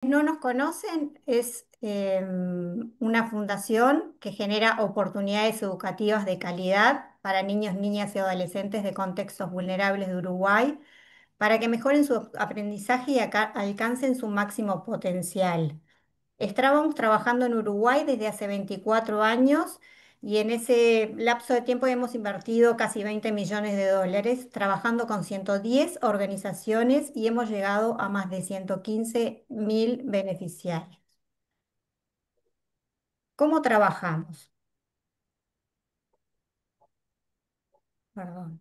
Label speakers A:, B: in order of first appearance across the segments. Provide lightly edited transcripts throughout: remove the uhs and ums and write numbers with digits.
A: No nos conocen, es una fundación que genera oportunidades educativas de calidad para niños, niñas y adolescentes de contextos vulnerables de Uruguay, para que mejoren su aprendizaje y alcancen su máximo potencial. Estábamos trabajando en Uruguay desde hace 24 años y en ese lapso de tiempo hemos invertido casi 20 millones de dólares trabajando con 110 organizaciones y hemos llegado a más de 115.000 beneficiarios. ¿Cómo trabajamos? Perdón.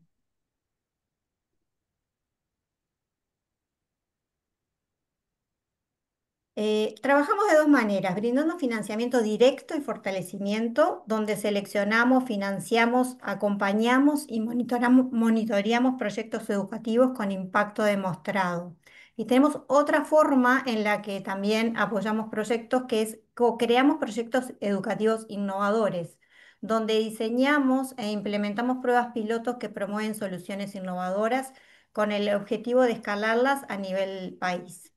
A: Trabajamos de dos maneras, brindando financiamiento directo y fortalecimiento, donde seleccionamos, financiamos, acompañamos y monitoreamos proyectos educativos con impacto demostrado. Y tenemos otra forma en la que también apoyamos proyectos, que es co-creamos proyectos educativos innovadores, donde diseñamos e implementamos pruebas pilotos que promueven soluciones innovadoras con el objetivo de escalarlas a nivel país.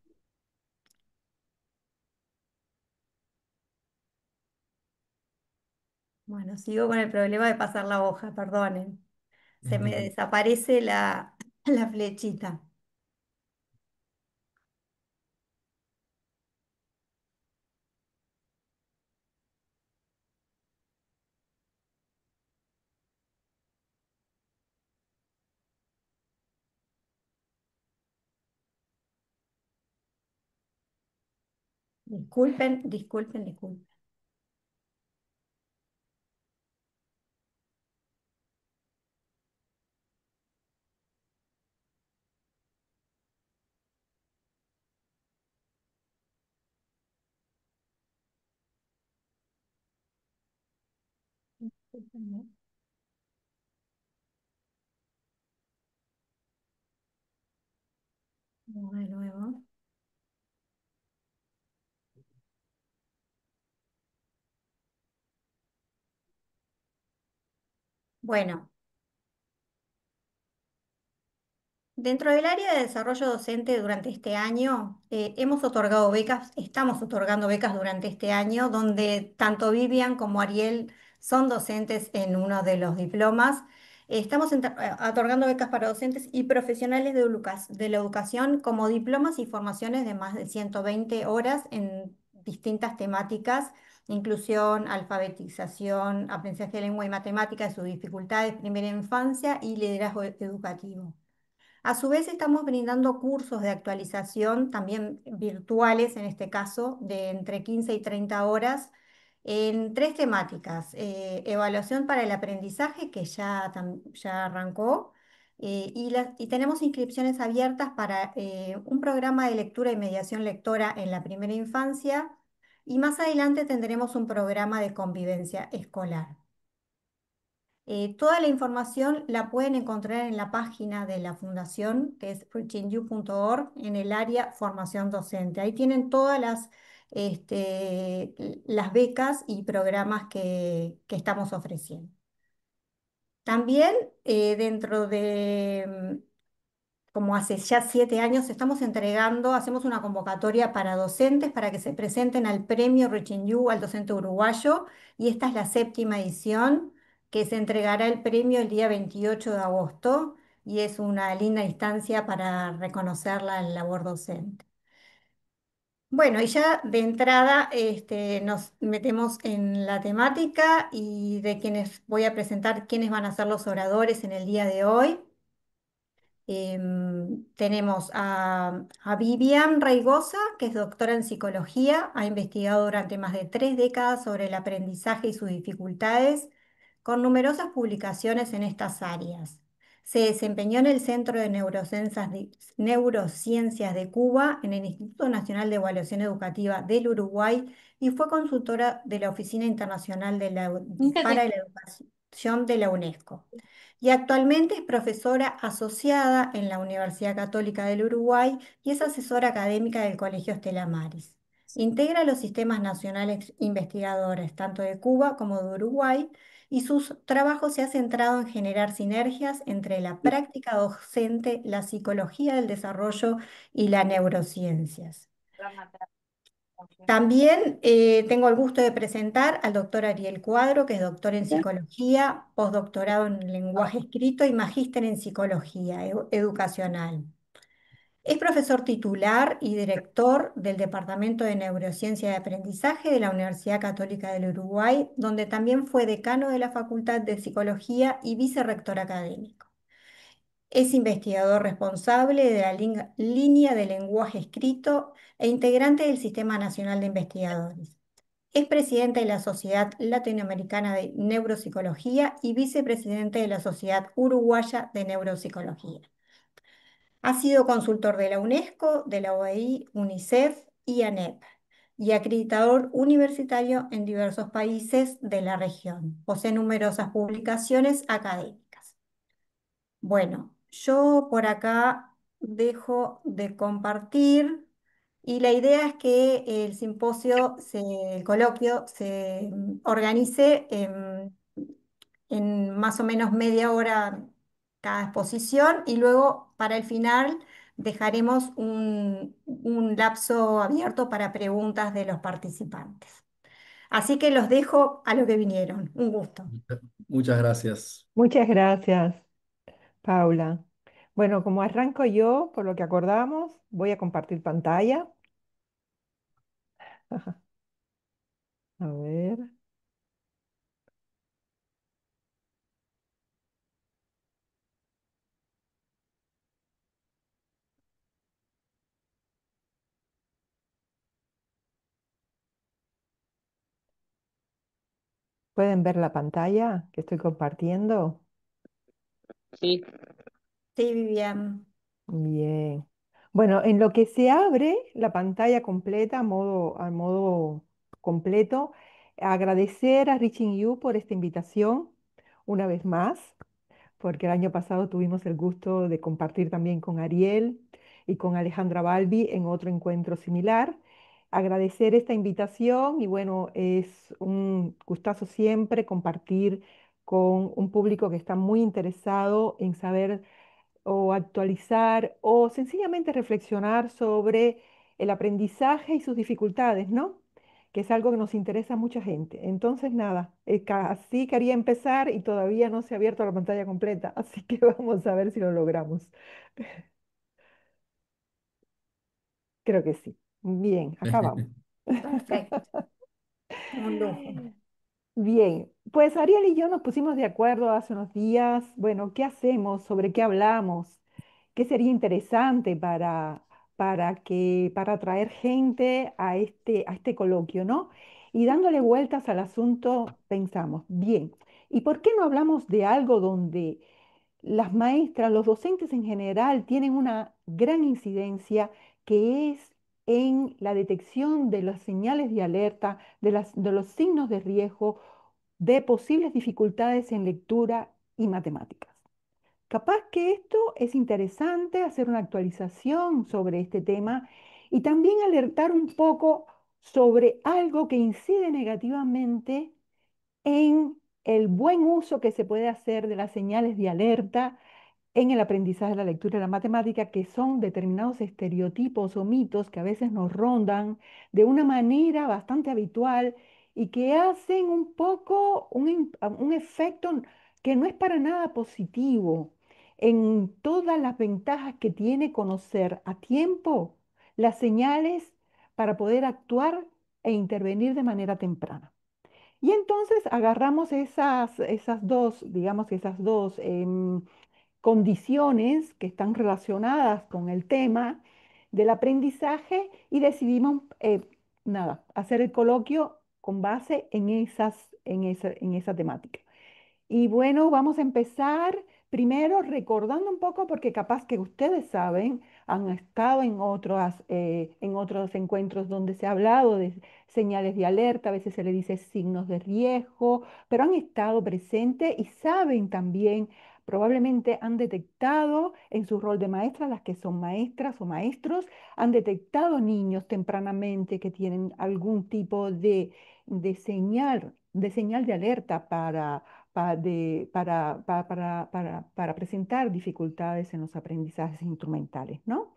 A: Bueno, sigo con el problema de pasar la hoja, perdonen. Se me desaparece la flechita. Disculpen, disculpen, disculpen. Discúlpenme. Vamos de nuevo. Bueno, dentro del área de desarrollo docente durante este año, hemos otorgado becas, estamos otorgando becas durante este año, donde tanto Vivian como Ariel son docentes en uno de los diplomas. Estamos otorgando becas para docentes y profesionales de la educación como diplomas y formaciones de más de 120 horas en distintas temáticas: inclusión, alfabetización, aprendizaje de lengua y matemáticas, sus dificultades, primera infancia y liderazgo educativo. A su vez, estamos brindando cursos de actualización, también virtuales en este caso, de entre 15 y 30 horas, en tres temáticas: evaluación para el aprendizaje, que ya arrancó, y tenemos inscripciones abiertas para un programa de lectura y mediación lectora en la primera infancia, y más adelante tendremos un programa de convivencia escolar. Toda la información la pueden encontrar en la página de la fundación, que es reachingyou.org, en el área formación docente. Ahí tienen todas las becas y programas que estamos ofreciendo. También dentro de como hace ya 7 años, estamos entregando, hacemos una convocatoria para docentes para que se presenten al premio Richelieu al docente uruguayo, y esta es la séptima edición, que se entregará el premio el día 28 de agosto y es una linda instancia para reconocer la labor docente. Bueno, y ya de entrada nos metemos en la temática y de quienes voy a presentar, quiénes van a ser los oradores en el día de hoy. Tenemos a Vivian Reigosa, que es doctora en psicología, ha investigado durante más de 3 décadas sobre el aprendizaje y sus dificultades, con numerosas publicaciones en estas áreas. Se desempeñó en el Centro de Neurociencias de Cuba, en el Instituto Nacional de Evaluación Educativa del Uruguay, y fue consultora de la Oficina Internacional
B: Nunca te...
A: para la Educación de la UNESCO, y actualmente es profesora asociada en la Universidad Católica del Uruguay y es asesora académica del Colegio Estela Maris. Integra los sistemas nacionales investigadores tanto de Cuba como de Uruguay, y sus trabajos se ha centrado en generar sinergias entre la práctica docente, la psicología del desarrollo y las neurociencias. También tengo el gusto de presentar al doctor Ariel Cuadro, que es doctor en psicología, postdoctorado en lenguaje escrito y magíster en psicología educacional. Es profesor titular y director del Departamento de Neurociencia y Aprendizaje de la Universidad Católica del Uruguay, donde también fue decano de la Facultad de Psicología y vicerrector académico. Es investigador responsable de la línea de lenguaje escrito e integrante del Sistema Nacional de Investigadores. Es presidente de la Sociedad Latinoamericana de Neuropsicología y vicepresidente de la Sociedad Uruguaya de Neuropsicología. Ha sido consultor de la UNESCO, de la OEI, UNICEF y ANEP, y acreditador universitario en diversos países de la región. Posee numerosas publicaciones académicas. Bueno, yo por acá dejo de compartir y la idea es que el simposio, el coloquio, se organice en más o menos media hora cada exposición y luego para el final dejaremos un lapso abierto para preguntas de los participantes. Así que los dejo a lo que vinieron. Un gusto.
B: Muchas gracias.
C: Muchas gracias, Paula. Bueno, como arranco yo, por lo que acordamos, voy a compartir pantalla. A ver, ¿pueden ver la pantalla que estoy compartiendo?
D: Sí,
A: Sí, Vivian.
C: Bien. Bueno, en lo que se abre la pantalla completa, a modo completo, agradecer a Reaching You por esta invitación una vez más, porque el año pasado tuvimos el gusto de compartir también con Ariel y con Alejandra Balbi en otro encuentro similar. Agradecer esta invitación y bueno, es un gustazo siempre compartir con un público que está muy interesado en saber o actualizar o sencillamente reflexionar sobre el aprendizaje y sus dificultades, ¿no? Que es algo que nos interesa a mucha gente. Entonces, nada, así quería empezar y todavía no se ha abierto la pantalla completa, así que vamos a ver si lo logramos. Creo que sí. Bien, acá vamos.
A: Perfecto. Un lujo.
C: Bien, pues Ariel y yo nos pusimos de acuerdo hace unos días, bueno, ¿qué hacemos? ¿Sobre qué hablamos? ¿Qué sería interesante para atraer gente a este coloquio, ¿no? Y dándole vueltas al asunto, pensamos, bien, ¿y por qué no hablamos de algo donde las maestras, los docentes en general tienen una gran incidencia que es en la detección de las señales de alerta, de los signos de riesgo, de posibles dificultades en lectura y matemáticas? Capaz que esto es interesante, hacer una actualización sobre este tema y también alertar un poco sobre algo que incide negativamente en el buen uso que se puede hacer de las señales de alerta en el aprendizaje de la lectura y la matemática, que son determinados estereotipos o mitos que a veces nos rondan de una manera bastante habitual y que hacen un poco un efecto que no es para nada positivo en todas las ventajas que tiene conocer a tiempo las señales para poder actuar e intervenir de manera temprana. Y entonces agarramos esas dos, digamos, esas dos condiciones que están relacionadas con el tema del aprendizaje y decidimos, nada, hacer el coloquio con base en en esa temática. Y bueno, vamos a empezar primero recordando un poco, porque capaz que ustedes saben, han estado en otros encuentros donde se ha hablado de señales de alerta, a veces se le dice signos de riesgo, pero han estado presentes y saben también, probablemente han detectado en su rol de maestras, las que son maestras o maestros, han detectado niños tempranamente que tienen algún tipo de señal de alerta para presentar dificultades en los aprendizajes instrumentales, ¿no?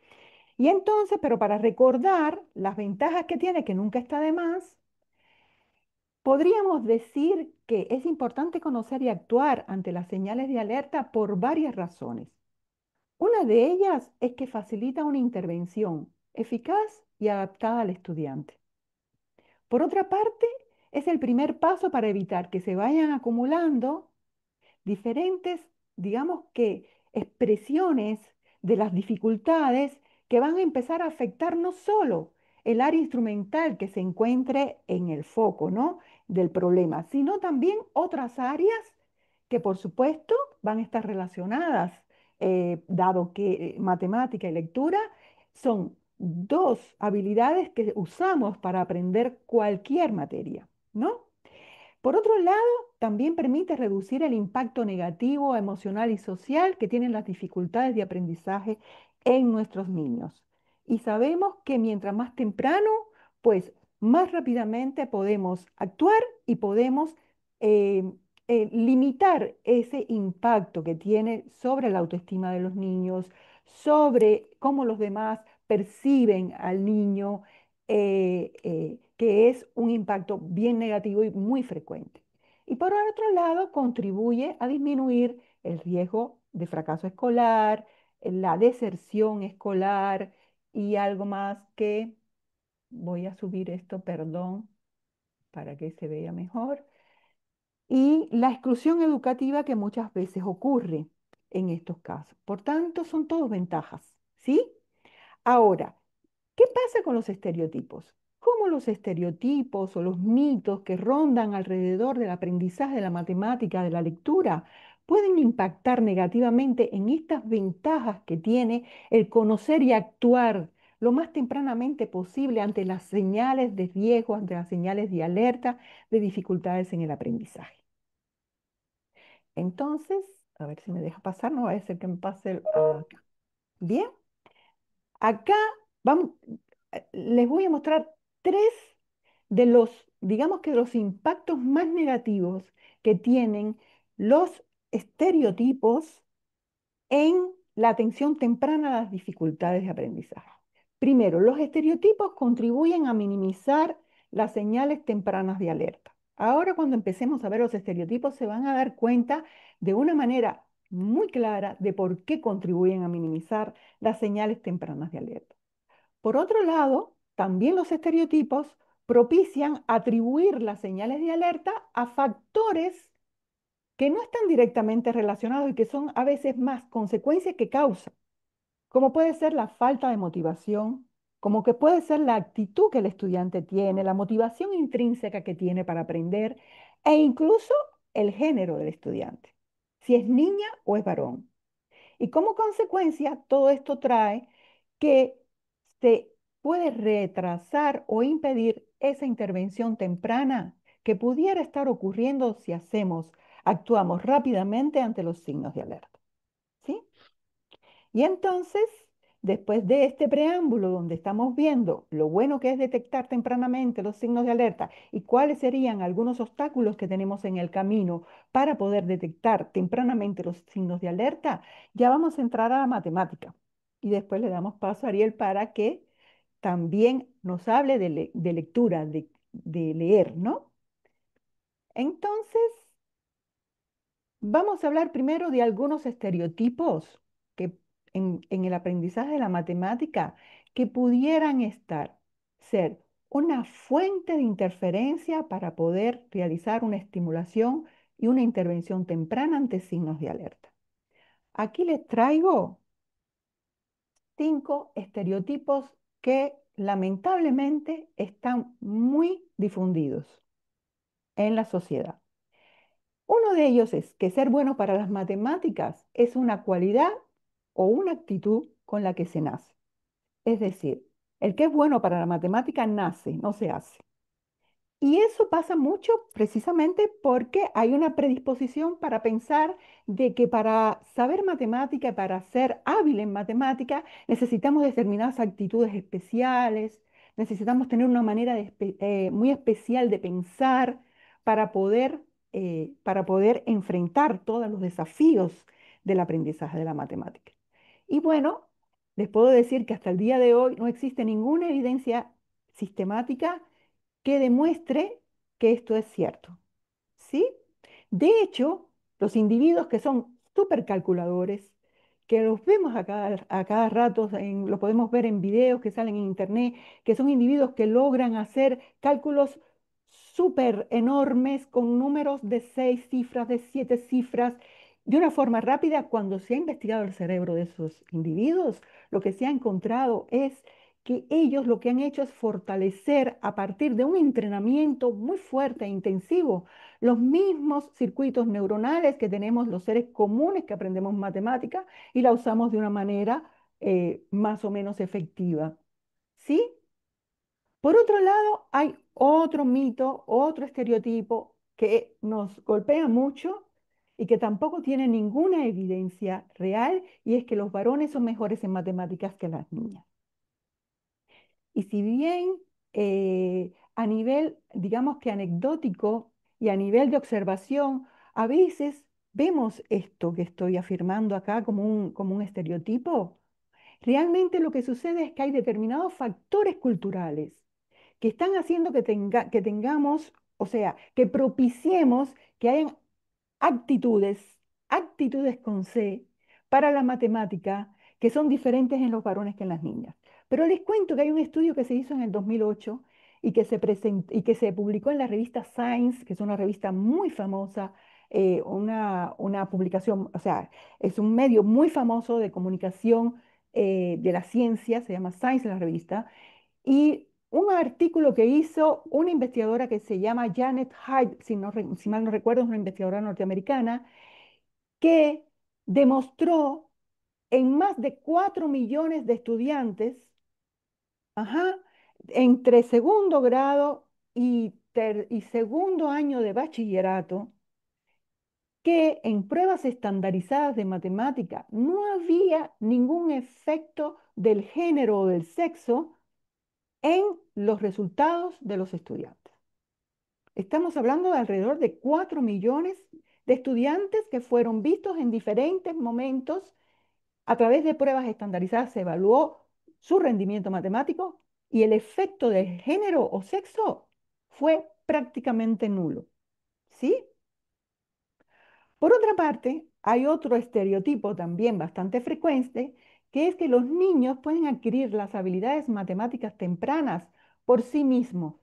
C: Y entonces, pero para recordar las ventajas que tiene, que nunca está de más, podríamos decir que es importante conocer y actuar ante las señales de alerta por varias razones. Una de ellas es que facilita una intervención eficaz y adaptada al estudiante. Por otra parte, es el primer paso para evitar que se vayan acumulando diferentes, digamos que, expresiones de las dificultades que van a empezar a afectar no solo el área instrumental que se encuentre en el foco, ¿no?, del problema, sino también otras áreas que, por supuesto, van a estar relacionadas, dado que matemática y lectura son dos habilidades que usamos para aprender cualquier materia, ¿no? Por otro lado, también permite reducir el impacto negativo, emocional y social que tienen las dificultades de aprendizaje en nuestros niños. Y sabemos que mientras más temprano, pues más rápidamente podemos actuar y podemos eh, limitar ese impacto que tiene sobre la autoestima de los niños, sobre cómo los demás perciben al niño, que es un impacto bien negativo y muy frecuente. Y por otro lado, contribuye a disminuir el riesgo de fracaso escolar, la deserción escolar y algo más que voy a subir esto, perdón, para que se vea mejor, y la exclusión educativa que muchas veces ocurre en estos casos. Por tanto, son todos ventajas, ¿sí? Ahora, ¿qué pasa con los estereotipos? ¿Cómo los estereotipos o los mitos que rondan alrededor del aprendizaje de la matemática, de la lectura, pueden impactar negativamente en estas ventajas que tiene el conocer y actuar lo más tempranamente posible ante las señales de riesgo, ante las señales de alerta, de dificultades en el aprendizaje? Entonces, a ver si me deja pasar, no va a ser que me pase acá. Bien. Acá vamos, les voy a mostrar tres de los, digamos que los impactos más negativos que tienen los estereotipos en la atención temprana a las dificultades de aprendizaje. Primero, los estereotipos contribuyen a minimizar las señales tempranas de alerta. Ahora, cuando empecemos a ver los estereotipos, se van a dar cuenta de una manera muy clara de por qué contribuyen a minimizar las señales tempranas de alerta. Por otro lado, también los estereotipos propician atribuir las señales de alerta a factores que no están directamente relacionados y que son a veces más consecuencias que causa, como puede ser la falta de motivación, como que puede ser la actitud que el estudiante tiene, la motivación intrínseca que tiene para aprender e incluso el género del estudiante, si es niña o es varón. Y como consecuencia, todo esto trae que se puede retrasar o impedir esa intervención temprana que pudiera estar ocurriendo si actuamos rápidamente ante los signos de alerta. ¿Sí? Y entonces, después de este preámbulo donde estamos viendo lo bueno que es detectar tempranamente los signos de alerta y cuáles serían algunos obstáculos que tenemos en el camino para poder detectar tempranamente los signos de alerta, ya vamos a entrar a la matemática. Y después le damos paso a Ariel para que también nos hable de lectura, de leer, ¿no? Entonces, vamos a hablar primero de algunos estereotipos que en el aprendizaje de la matemática que pudieran ser una fuente de interferencia para poder realizar una estimulación y una intervención temprana ante signos de alerta. Aquí les traigo 5 estereotipos que lamentablemente están muy difundidos en la sociedad. Uno de ellos es que ser bueno para las matemáticas es una cualidad o una actitud con la que se nace. Es decir, el que es bueno para la matemática nace, no se hace. Y eso pasa mucho precisamente porque hay una predisposición para pensar de que para saber matemática, para ser hábil en matemática, necesitamos determinadas actitudes especiales, necesitamos tener una manera muy especial de pensar para poder enfrentar todos los desafíos del aprendizaje de la matemática. Y bueno, les puedo decir que hasta el día de hoy no existe ninguna evidencia sistemática que demuestre que esto es cierto. ¿Sí? De hecho, los individuos que son supercalculadores, que los vemos a cada rato, lo podemos ver en videos que salen en internet, que son individuos que logran hacer cálculos súper enormes con números de 6 cifras, de 7 cifras, de una forma rápida. Cuando se ha investigado el cerebro de esos individuos, lo que se ha encontrado es que ellos lo que han hecho es fortalecer a partir de un entrenamiento muy fuerte e intensivo los mismos circuitos neuronales que tenemos los seres comunes que aprendemos matemática y la usamos de una manera más o menos efectiva. ¿Sí? Por otro lado, hay otro mito, otro estereotipo que nos golpea mucho y que tampoco tiene ninguna evidencia real, y es que los varones son mejores en matemáticas que las niñas. Y si bien a nivel, digamos que anecdótico y a nivel de observación, a veces vemos esto que estoy afirmando acá como un estereotipo, realmente lo que sucede es que hay determinados factores culturales que están haciendo que tengamos, o sea, que propiciemos que hayan actitudes, actitudes con C para la matemática que son diferentes en los varones que en las niñas. Pero les cuento que hay un estudio que se hizo en el 2008 y que se publicó en la revista Science, que es una revista muy famosa, una publicación, o sea, es un medio muy famoso de comunicación de la ciencia, se llama Science la revista, y un artículo que hizo una investigadora que se llama Janet Hyde, si mal no recuerdo, es una investigadora norteamericana, que demostró en más de 4 millones de estudiantes, ajá, entre segundo grado y segundo año de bachillerato, que en pruebas estandarizadas de matemática no había ningún efecto del género o del sexo en los resultados de los estudiantes. Estamos hablando de alrededor de 4 millones de estudiantes que fueron vistos en diferentes momentos a través de pruebas estandarizadas. Se evaluó su rendimiento matemático y el efecto de género o sexo fue prácticamente nulo. ¿Sí? Por otra parte, hay otro estereotipo también bastante frecuente, que es que los niños pueden adquirir las habilidades matemáticas tempranas por sí mismos,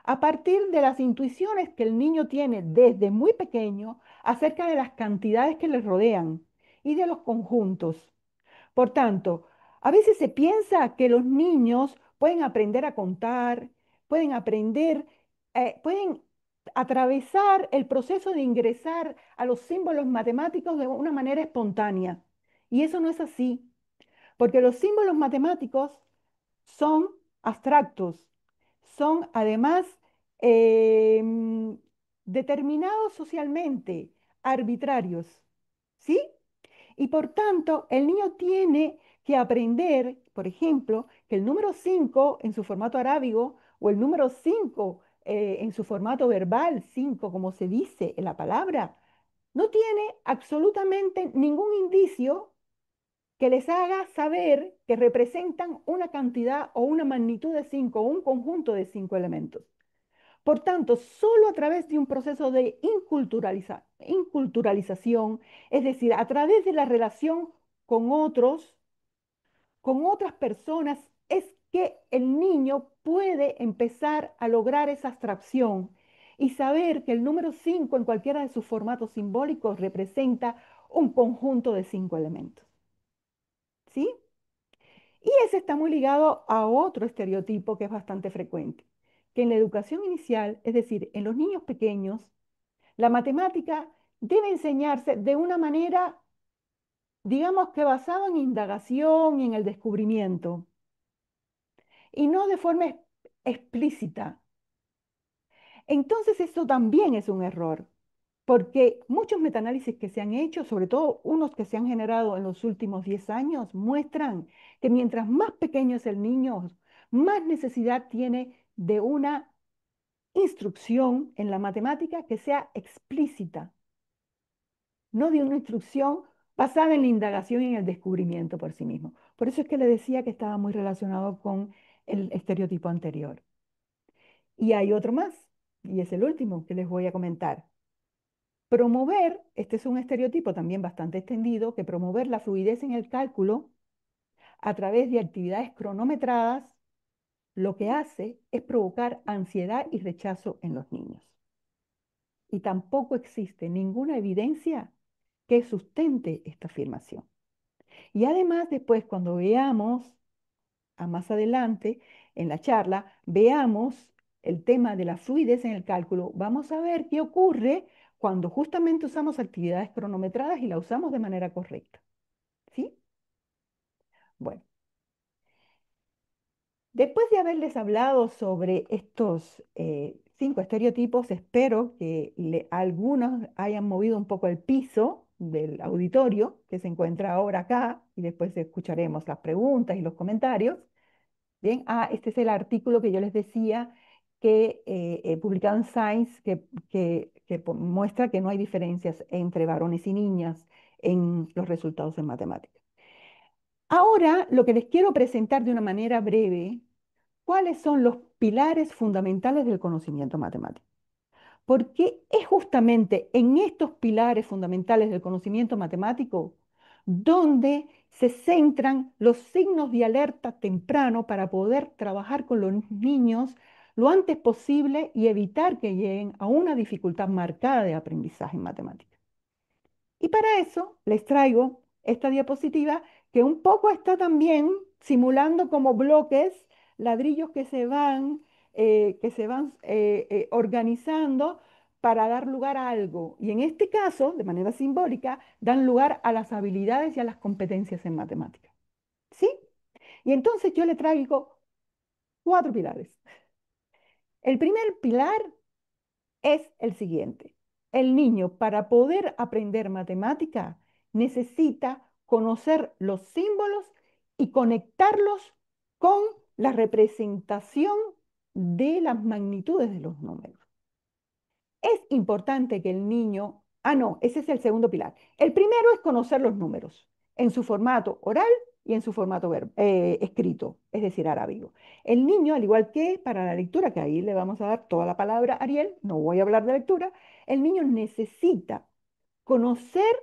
C: a partir de las intuiciones que el niño tiene desde muy pequeño acerca de las cantidades que le rodean y de los conjuntos. Por tanto, a veces se piensa que los niños pueden aprender a contar, pueden aprender, pueden atravesar el proceso de ingresar a los símbolos matemáticos de una manera espontánea. Y eso no es así, porque los símbolos matemáticos son abstractos, son además em, determinados socialmente, arbitrarios, ¿sí? Y por tanto, el niño tiene que aprender, por ejemplo, que el número 5 en su formato arábigo o el número 5 en su formato verbal, 5 como se dice en la palabra, no tiene absolutamente ningún indicio que les haga saber que representan una cantidad o una magnitud de 5 o un conjunto de 5 elementos. Por tanto, solo a través de un proceso de inculturalización, es decir, a través de la relación con otros, con otras personas, es que el niño puede empezar a lograr esa abstracción y saber que el número 5 en cualquiera de sus formatos simbólicos representa un conjunto de 5 elementos. ¿Sí? Y ese está muy ligado a otro estereotipo que es bastante frecuente, que en la educación inicial, es decir, en los niños pequeños, la matemática debe enseñarse de una manera, digamos que basada en indagación y en el descubrimiento, y no de forma explícita. Entonces, esto también es un error, porque muchos metaanálisis que se han hecho, sobre todo unos que se han generado en los últimos 10 años, muestran que mientras más pequeño es el niño, más necesidad tiene de una instrucción en la matemática que sea explícita, no de una instrucción basada en la indagación y en el descubrimiento por sí mismo. Por eso es que le decía que estaba muy relacionado con el estereotipo anterior. Y hay otro más, y es el último que les voy a comentar. Promover, este es un estereotipo también bastante extendido, que promover la fluidez en el cálculo a través de actividades cronometradas, lo que hace es provocar ansiedad y rechazo en los niños. Y tampoco existe ninguna evidencia que sustente esta afirmación. Y además, después, cuando veamos a más adelante en la charla, veamos el tema de la fluidez en el cálculo, vamos a ver qué ocurre cuando justamente usamos actividades cronometradas y la usamos de manera correcta. ¿Sí? Bueno, después de haberles hablado sobre estos 5 estereotipos, espero que algunos hayan movido un poco el piso del auditorio que se encuentra ahora acá y después escucharemos las preguntas y los comentarios. Bien, este es el artículo que yo les decía que he publicado en Science que muestra que no hay diferencias entre varones y niñas en los resultados en matemáticas. Ahora, lo que les quiero presentar de una manera breve, ¿cuáles son los pilares fundamentales del conocimiento matemático? Porque es justamente en estos pilares fundamentales del conocimiento matemático donde se centran los signos de alerta temprano para poder trabajar con los niños lo antes posible y evitar que lleguen a una dificultad marcada de aprendizaje en matemáticas. Y para eso les traigo esta diapositiva que un poco está también simulando como bloques, ladrillos que se van organizando para dar lugar a algo. Y en este caso, de manera simbólica, dan lugar a las habilidades y a las competencias en matemáticas. ¿Sí? Y entonces yo le traigo 4 pilares. El primer pilar es el siguiente. El niño, para poder aprender matemática, necesita conocer los símbolos y conectarlos con la representación de las magnitudes de los números. Es importante que el niño, no, ese es el segundo pilar. El primero es conocer los números en su formato oral y en su formato escrito, es decir, arábigo. El niño, al igual que para la lectura, que ahí le vamos a dar toda la palabra a Ariel, no voy a hablar de lectura, el niño necesita conocer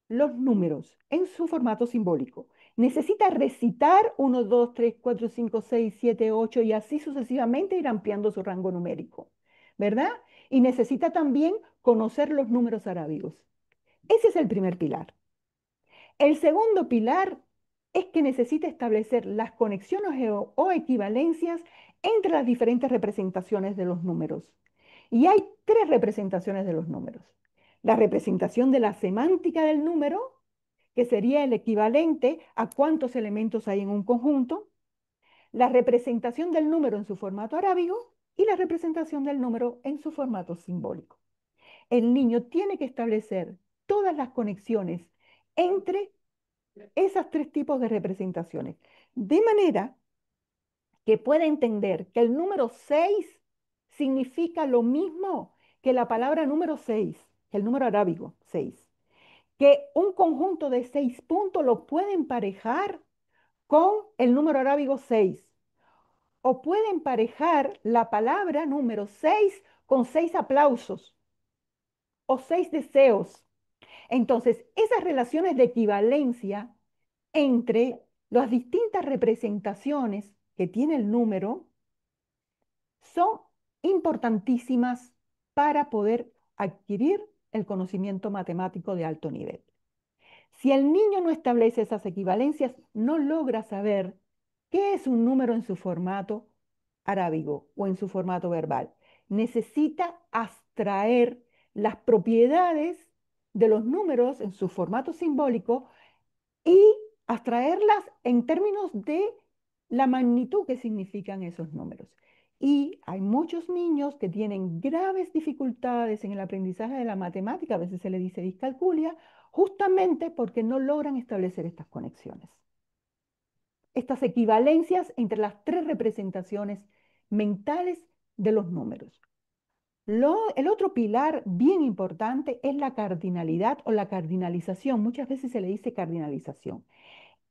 C: los números en su formato simbólico. Necesita recitar 1, 2, 3, 4, 5, 6, 7, 8 y así sucesivamente ir ampliando su rango numérico, ¿verdad? Y necesita también conocer los números arábigos. Ese es el primer pilar. El segundo pilar es que necesita establecer las conexiones o equivalencias entre las diferentes representaciones de los números. Y hay 3 representaciones de los números. La representación de la semántica del número, que sería el equivalente a cuántos elementos hay en un conjunto, la representación del número en su formato arábigo y la representación del número en su formato simbólico. El niño tiene que establecer todas las conexiones entre esas 3 tipos de representaciones, de manera que pueda entender que el número 6 significa lo mismo que la palabra número 6, que el número arábigo 6, que un conjunto de 6 puntos lo puede emparejar con el número arábigo 6, o puede emparejar la palabra número 6 con 6 aplausos o 6 deseos. Entonces, esas relaciones de equivalencia entre las distintas representaciones que tiene el número son importantísimas para poder adquirir el conocimiento matemático de alto nivel. Si el niño no establece esas equivalencias, no logra saber qué es un número en su formato arábigo o en su formato verbal. Necesita abstraer las propiedades de los números en su formato simbólico y abstraerlas en términos de la magnitud que significan esos números. Y hay muchos niños que tienen graves dificultades en el aprendizaje de la matemática, a veces se le dice discalculia, justamente porque no logran establecer estas conexiones, estas equivalencias entre las 3 representaciones mentales de los números. El otro pilar bien importante es la cardinalidad o la cardinalización. Muchas veces se le dice cardinalización.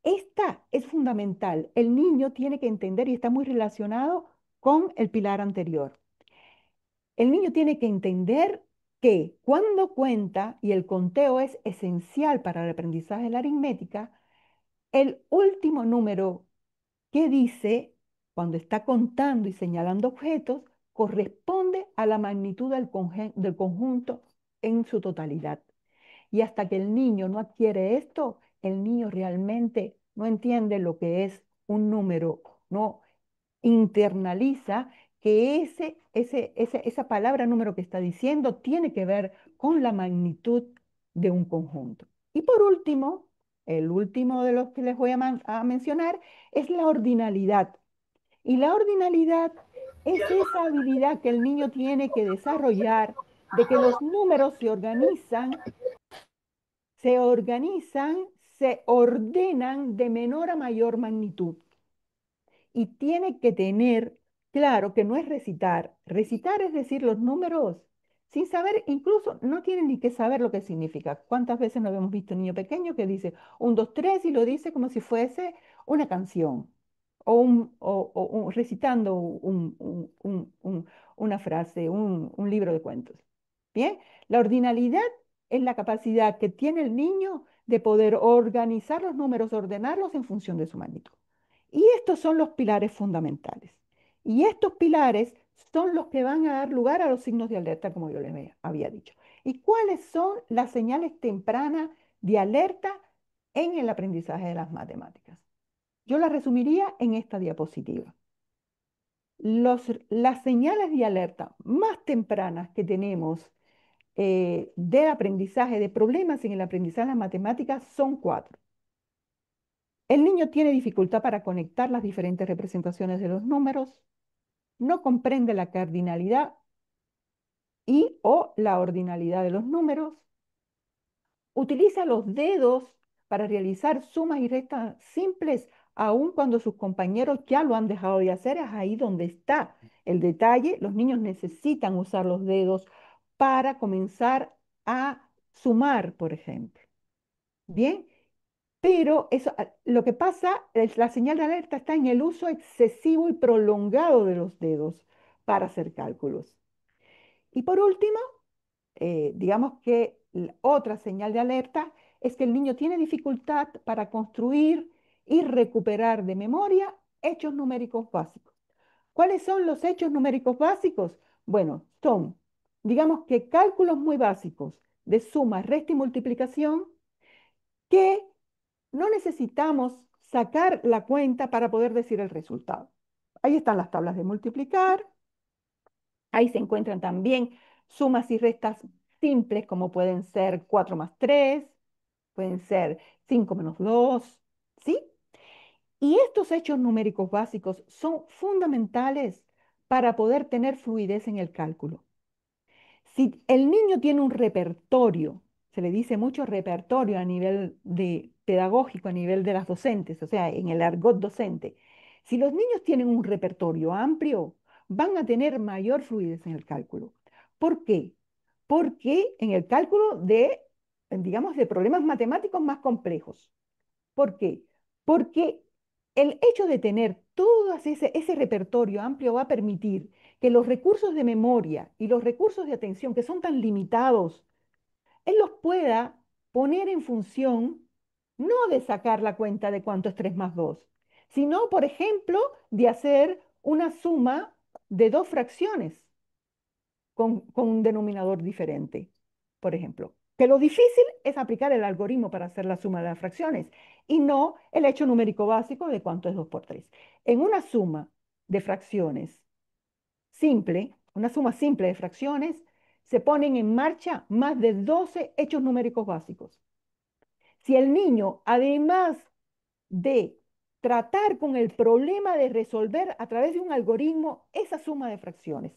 C: Esta es fundamental. El niño tiene que entender y está muy relacionado con el pilar anterior. El niño tiene que entender que cuando cuenta, y el conteo es esencial para el aprendizaje de la aritmética, el último número que dice, cuando está contando y señalando objetos, corresponde a la magnitud del conjunto en su totalidad. Y hasta que el niño no adquiere esto, el niño realmente no entiende lo que es un número, no internaliza que esa palabra número que está diciendo tiene que ver con la magnitud de un conjunto. Y por último, el último de los que les voy a mencionar es la ordinalidad. Y la ordinalidad es esa habilidad que el niño tiene que desarrollar de que los números se organizan, se ordenan de menor a mayor magnitud. Y tiene que tener claro que no es recitar. Recitar es decir los números sin saber, incluso no tiene ni que saber lo que significa. ¿Cuántas veces no hemos visto un niño pequeño que dice un, dos, tres y lo dice como si fuese una canción o recitando una frase, un libro de cuentos? Bien, la ordinalidad es la capacidad que tiene el niño de poder organizar los números, ordenarlos en función de su magnitud. Y estos son los pilares fundamentales. Y estos pilares son los que van a dar lugar a los signos de alerta, como yo les había dicho. ¿Y cuáles son las señales tempranas de alerta en el aprendizaje de las matemáticas? Yo las resumiría en esta diapositiva. Las señales de alerta más tempranas que tenemos del aprendizaje, de problemas en el aprendizaje de las matemáticas, son cuatro. El niño tiene dificultad para conectar las diferentes representaciones de los números, no comprende la cardinalidad y o la ordinalidad de los números, utiliza los dedos para realizar sumas y restas simples, aun cuando sus compañeros ya lo han dejado de hacer. Es ahí donde está el detalle. Los niños necesitan usar los dedos para comenzar a sumar, por ejemplo. Bien, pero eso, lo que pasa, la señal de alerta está en el uso excesivo y prolongado de los dedos para hacer cálculos. Y por último, digamos que otra señal de alerta es que el niño tiene dificultad para construir y recuperar de memoria hechos numéricos básicos. ¿Cuáles son los hechos numéricos básicos? Bueno, son, digamos que cálculos muy básicos de suma, resta y multiplicación que no necesitamos sacar la cuenta para poder decir el resultado. Ahí están las tablas de multiplicar, ahí se encuentran también sumas y restas simples como pueden ser 4 más 3, pueden ser 5 menos 2, ¿sí? Y estos hechos numéricos básicos son fundamentales para poder tener fluidez en el cálculo. Si el niño tiene un repertorio, se le dice mucho repertorio a nivel de pedagógico, a nivel de las docentes, o sea, en el argot docente. Si los niños tienen un repertorio amplio, van a tener mayor fluidez en el cálculo. ¿Por qué? Porque en el cálculo de, digamos, de problemas matemáticos más complejos. ¿Por qué? Porque el hecho de tener todo ese repertorio amplio va a permitir que los recursos de memoria y los recursos de atención que son tan limitados, él los pueda poner en función no de sacar la cuenta de cuánto es 3 más 2, sino, por ejemplo, de hacer una suma de dos fracciones con un denominador diferente, por ejemplo. Que lo difícil es aplicar el algoritmo para hacer la suma de las fracciones y no el hecho numérico básico de cuánto es 2 por 3. En una suma de fracciones simple, una suma simple de fracciones, se ponen en marcha más de 12 hechos numéricos básicos. Si el niño, además de tratar con el problema de resolver a través de un algoritmo esa suma de fracciones,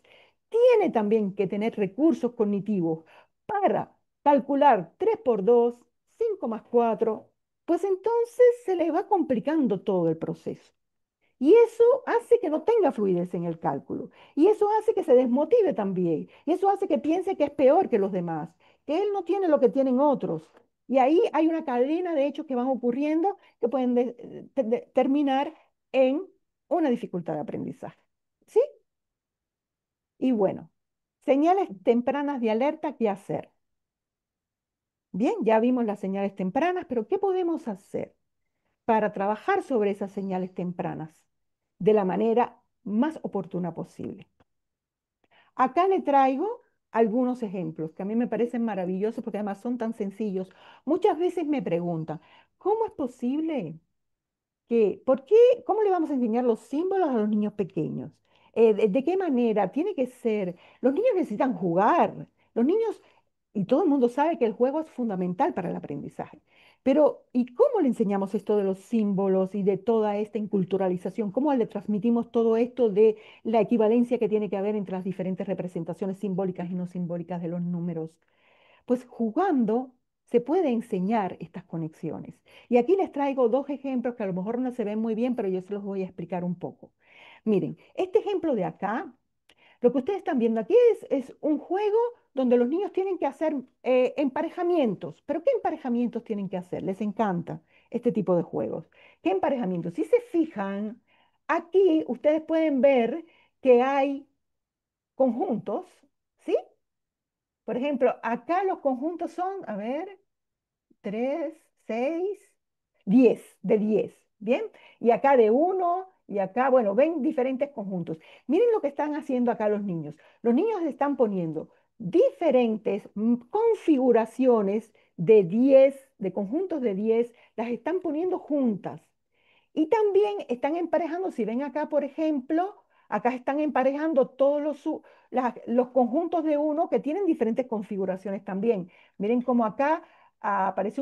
C: tiene también que tener recursos cognitivos para calcular 3 por 2, 5 más 4, pues entonces se le va complicando todo el proceso. Y eso hace que no tenga fluidez en el cálculo. Y eso hace que se desmotive también. Y eso hace que piense que es peor que los demás, que él no tiene lo que tienen otros. Y ahí hay una cadena de hechos que van ocurriendo que pueden terminar en una dificultad de aprendizaje. ¿Sí? Y bueno, señales tempranas de alerta, ¿qué hacer? Bien, ya vimos las señales tempranas, pero ¿qué podemos hacer para trabajar sobre esas señales tempranas de la manera más oportuna posible? Acá le traigo algunos ejemplos que a mí me parecen maravillosos porque además son tan sencillos. Muchas veces me preguntan, ¿cómo es posible por qué, cómo le vamos a enseñar los símbolos a los niños pequeños? ¿De qué manera? Tiene que ser, los niños necesitan jugar, los niños, y todo el mundo sabe que el juego es fundamental para el aprendizaje. Pero, ¿y cómo le enseñamos esto de los símbolos y de toda esta inculturalización? ¿Cómo le transmitimos todo esto de la equivalencia que tiene que haber entre las diferentes representaciones simbólicas y no simbólicas de los números? Pues jugando se puede enseñar estas conexiones. Y aquí les traigo dos ejemplos que a lo mejor no se ven muy bien, pero yo se los voy a explicar un poco. Miren, este ejemplo de acá, lo que ustedes están viendo aquí es un juego donde los niños tienen que hacer emparejamientos. ¿Pero qué emparejamientos tienen que hacer? Les encanta este tipo de juegos. ¿Qué emparejamientos? Si se fijan, aquí ustedes pueden ver que hay conjuntos, ¿sí? Por ejemplo, acá los conjuntos son, a ver, 3, 6, 10 de 10, ¿bien? Y acá de uno y acá, bueno, ven diferentes conjuntos. Miren lo que están haciendo acá los niños. Los niños están poniendo diferentes configuraciones de 10, de conjuntos de 10, las están poniendo juntas. Y también están emparejando, si ven acá, por ejemplo, acá están emparejando todos los conjuntos de uno que tienen diferentes configuraciones también. Miren cómo acá aparece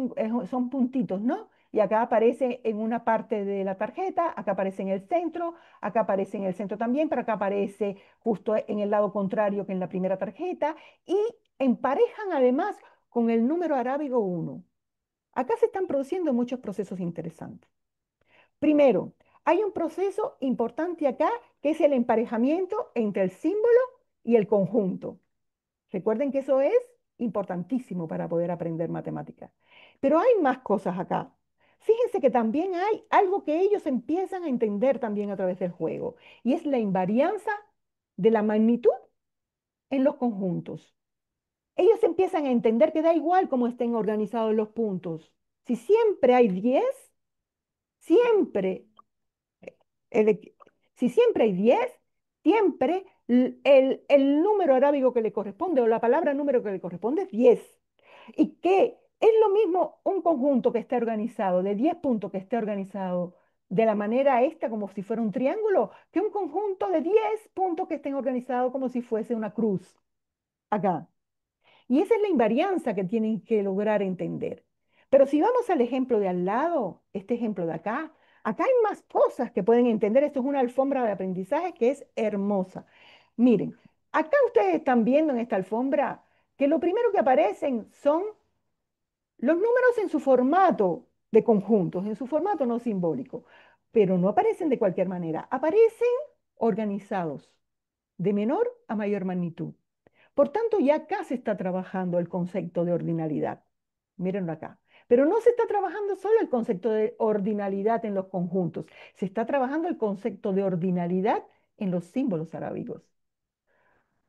C: son puntitos, ¿no? Y acá aparece en una parte de la tarjeta, acá aparece en el centro, acá aparece en el centro también, pero acá aparece justo en el lado contrario que en la primera tarjeta. Y emparejan además con el número arábigo 1. Acá se están produciendo muchos procesos interesantes. Primero, hay un proceso importante acá que es el emparejamiento entre el símbolo y el conjunto. Recuerden que eso es importantísimo para poder aprender matemáticas. Pero hay más cosas acá. Fíjense que también hay algo que ellos empiezan a entender también a través del juego, y es la invarianza de la magnitud en los conjuntos. Ellos empiezan a entender que da igual cómo estén organizados los puntos. Si siempre hay 10, siempre el equi- si siempre hay 10, siempre el número arábigo que le corresponde o la palabra número que le corresponde es 10. Y que es lo mismo un conjunto que esté organizado de 10 puntos que esté organizado de la manera esta como si fuera un triángulo, que un conjunto de 10 puntos que estén organizados como si fuese una cruz acá. Y esa es la invarianza que tienen que lograr entender. Pero si vamos al ejemplo de al lado, este ejemplo de acá, acá hay más cosas que pueden entender. Esto es una alfombra de aprendizaje que es hermosa. Miren, acá ustedes están viendo en esta alfombra que lo primero que aparecen son los números en su formato de conjuntos, en su formato no simbólico, pero no aparecen de cualquier manera, aparecen organizados de menor a mayor magnitud. Por tanto, ya acá se está trabajando el concepto de ordinalidad. Mírenlo acá. Pero no se está trabajando solo el concepto de ordinalidad en los conjuntos, se está trabajando el concepto de ordinalidad en los símbolos arábigos.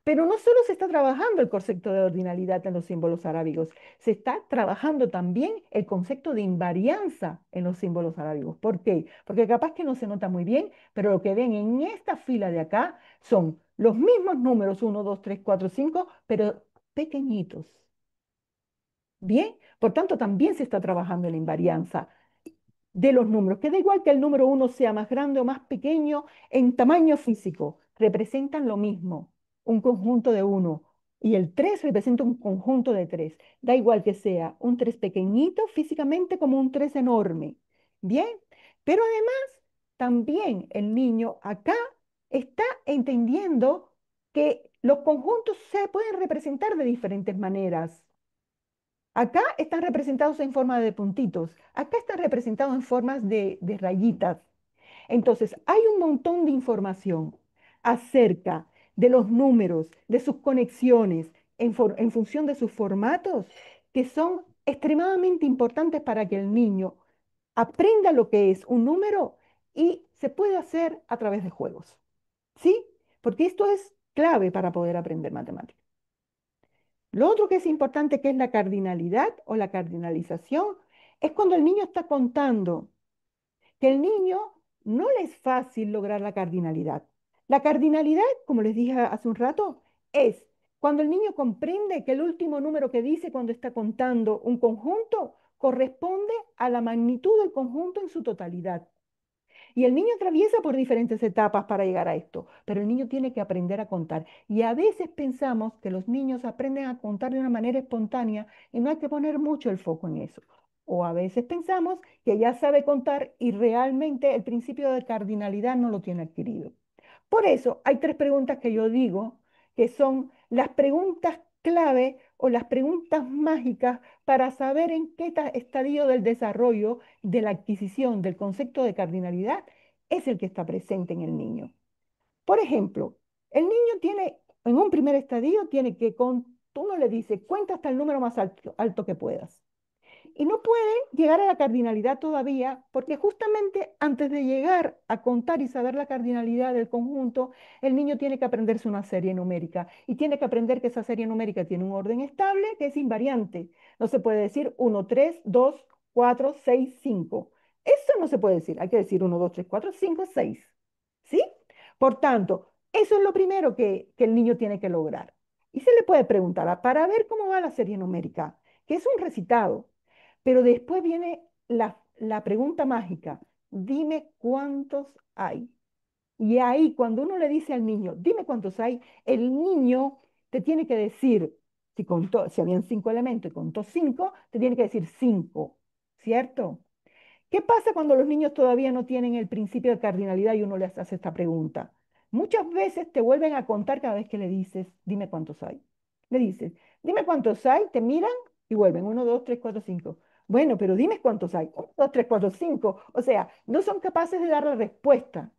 C: Pero no solo se está trabajando el concepto de ordinalidad en los símbolos arábigos, se está trabajando también el concepto de invarianza en los símbolos arábigos. ¿Por qué? Porque capaz que no se nota muy bien, pero lo que ven en esta fila de acá son los mismos números, 1, 2, 3, 4, 5, pero pequeñitos. Bien, por tanto también se está trabajando en la invarianza de los números, que da igual que el número uno sea más grande o más pequeño en tamaño físico, representan lo mismo, un conjunto de uno. Y el 3 representa un conjunto de 3. Da igual que sea un 3 pequeñito físicamente como un 3 enorme. Bien, pero además también el niño acá está entendiendo que los conjuntos se pueden representar de diferentes maneras. Acá están representados en forma de puntitos, acá están representados en formas de rayitas. Entonces, hay un montón de información acerca de los números, de sus conexiones, en función de sus formatos, que son extremadamente importantes para que el niño aprenda lo que es un número y se puede hacer a través de juegos. ¿Sí? Porque esto es clave para poder aprender matemáticas. Lo otro que es importante, que es la cardinalidad o la cardinalización, es cuando el niño está contando, que el niño no le es fácil lograr la cardinalidad. La cardinalidad, como les dije hace un rato, es cuando el niño comprende que el último número que dice cuando está contando un conjunto corresponde a la magnitud del conjunto en su totalidad. Y el niño atraviesa por diferentes etapas para llegar a esto, pero el niño tiene que aprender a contar. Y a veces pensamos que los niños aprenden a contar de una manera espontánea y no hay que poner mucho el foco en eso. O a veces pensamos que ya sabe contar y realmente el principio de cardinalidad no lo tiene adquirido. Por eso hay tres preguntas que yo digo que son las preguntas clave o las preguntas mágicas para saber en qué estadio del desarrollo, de la adquisición del concepto de cardinalidad es el que está presente en el niño. Por ejemplo, el niño tiene, en un primer estadio, tiene que, uno le dice, cuenta hasta el número más alto que puedas. Y no puede llegar a la cardinalidad todavía, porque justamente antes de llegar a contar y saber la cardinalidad del conjunto, el niño tiene que aprenderse una serie numérica y tiene que aprender que esa serie numérica tiene un orden estable que es invariante. No se puede decir 1, 3, 2, 4, 6, 5. Eso no se puede decir. Hay que decir 1, 2, 3, 4, 5, 6. ¿Sí? Por tanto, eso es lo primero que el niño tiene que lograr. Y se le puede preguntar para ver cómo va la serie numérica, que es un recitado. Pero después viene la pregunta mágica, dime cuántos hay. Y ahí, cuando uno le dice al niño, dime cuántos hay, el niño te tiene que decir, si contó, si habían 5 elementos y contó 5, te tiene que decir 5, ¿cierto? ¿Qué pasa cuando los niños todavía no tienen el principio de cardinalidad y uno les hace esta pregunta? Muchas veces te vuelven a contar cada vez que le dices, dime cuántos hay. Le dices, dime cuántos hay, te miran y vuelven, 1, 2, 3, 4, 5. Bueno, pero dime cuántos hay, 1, 2, 3, 4, 5. O sea, no son capaces de dar la respuesta.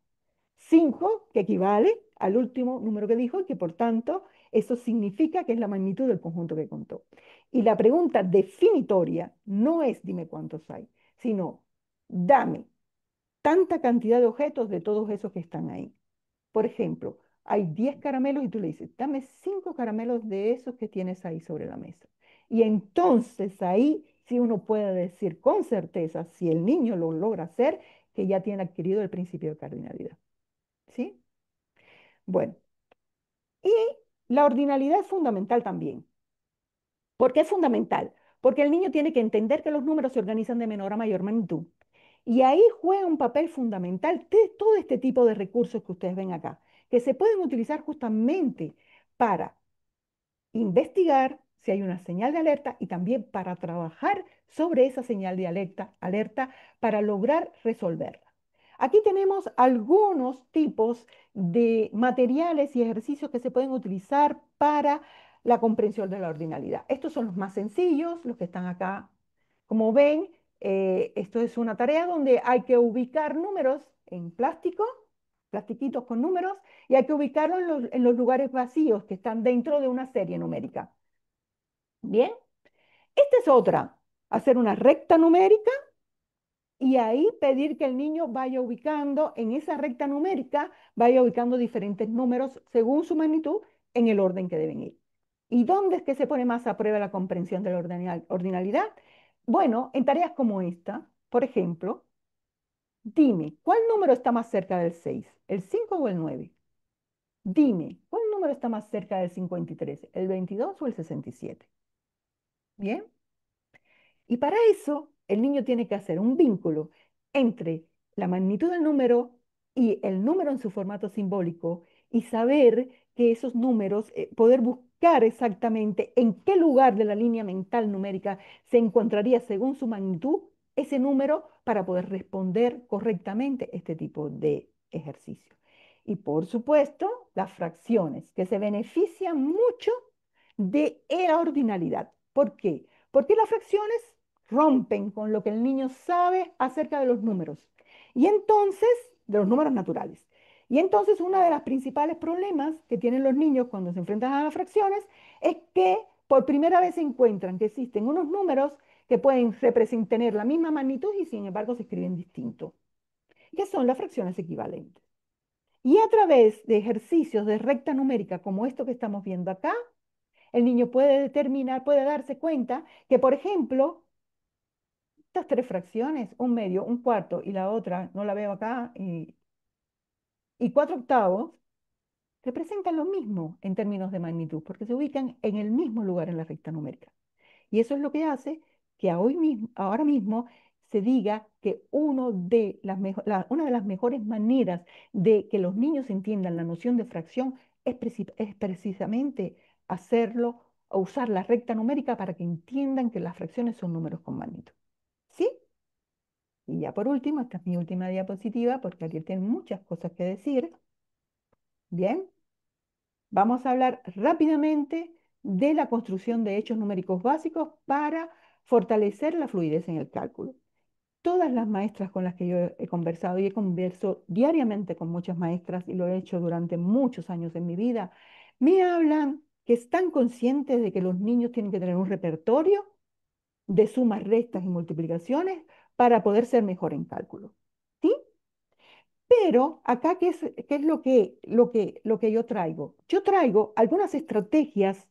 C: 5, que equivale al último número que dijo y que por tanto eso significa que es la magnitud del conjunto que contó. Y la pregunta definitoria no es dime cuántos hay, sino dame tanta cantidad de objetos de todos esos que están ahí. Por ejemplo, hay 10 caramelos y tú le dices, dame 5 caramelos de esos que tienes ahí sobre la mesa. Y entonces ahí sí uno puede decir con certeza, si el niño lo logra hacer, que ya tiene adquirido el principio de cardinalidad. ¿Sí? Bueno, y la ordinalidad es fundamental también. ¿Por qué es fundamental? Porque el niño tiene que entender que los números se organizan de menor a mayor magnitud. Y ahí juega un papel fundamental todo este tipo de recursos que ustedes ven acá, que se pueden utilizar justamente para investigar si hay una señal de alerta y también para trabajar sobre esa señal de alerta para lograr resolverla. Aquí tenemos algunos tipos de materiales y ejercicios que se pueden utilizar para la comprensión de la ordinalidad. Estos son los más sencillos, los que están acá. Como ven, esto es una tarea donde hay que ubicar números en plástico, plastiquitos con números, y hay que ubicarlos en los lugares vacíos que están dentro de una serie numérica. Bien, esta es otra, hacer una recta numérica y ahí pedir que el niño vaya ubicando en esa recta numérica, vaya ubicando diferentes números según su magnitud en el orden que deben ir. ¿Y dónde es que se pone más a prueba la comprensión de la ordinalidad? Bueno, en tareas como esta, por ejemplo, dime, ¿cuál número está más cerca del 6? ¿El 5 o el 9? Dime, ¿cuál número está más cerca del 53? ¿El 22 o el 67? Bien. Y para eso, el niño tiene que hacer un vínculo entre la magnitud del número y el número en su formato simbólico y saber que esos números, poder buscar exactamente en qué lugar de la línea mental numérica se encontraría según su magnitud ese número para poder responder correctamente este tipo de ejercicio. Y por supuesto, las fracciones, que se benefician mucho de la ordinalidad. ¿Por qué? Porque las fracciones rompen con lo que el niño sabe acerca de los números. Y entonces, de los números naturales. Y entonces, uno de los principales problemas que tienen los niños cuando se enfrentan a las fracciones es que por primera vez se encuentran que existen unos números que pueden tener la misma magnitud y sin embargo se escriben distinto, que son las fracciones equivalentes. Y a través de ejercicios de recta numérica como esto que estamos viendo acá, el niño puede determinar, puede darse cuenta que, por ejemplo, estas tres fracciones, un medio, un cuarto y la otra, no la veo acá, y 4/8, representan lo mismo en términos de magnitud, porque se ubican en el mismo lugar en la recta numérica. Y eso es lo que hace que ahora mismo se diga que una de las mejores maneras de que los niños entiendan la noción de fracción es precisamente hacerlo o usar la recta numérica para que entiendan que las fracciones son números con magnitud. ¿Sí? Y ya por último, esta es mi última diapositiva porque Ariel tiene muchas cosas que decir. Bien, vamos a hablar rápidamente de la construcción de hechos numéricos básicos para fortalecer la fluidez en el cálculo. Todas las maestras con las que yo he conversado, y he converso diariamente con muchas maestras y lo he hecho durante muchos años en mi vida, me hablan que están conscientes de que los niños tienen que tener un repertorio de sumas, restas y multiplicaciones para poder ser mejor en cálculo. ¿Sí? Pero acá, ¿qué es lo que yo traigo? Yo traigo algunas estrategias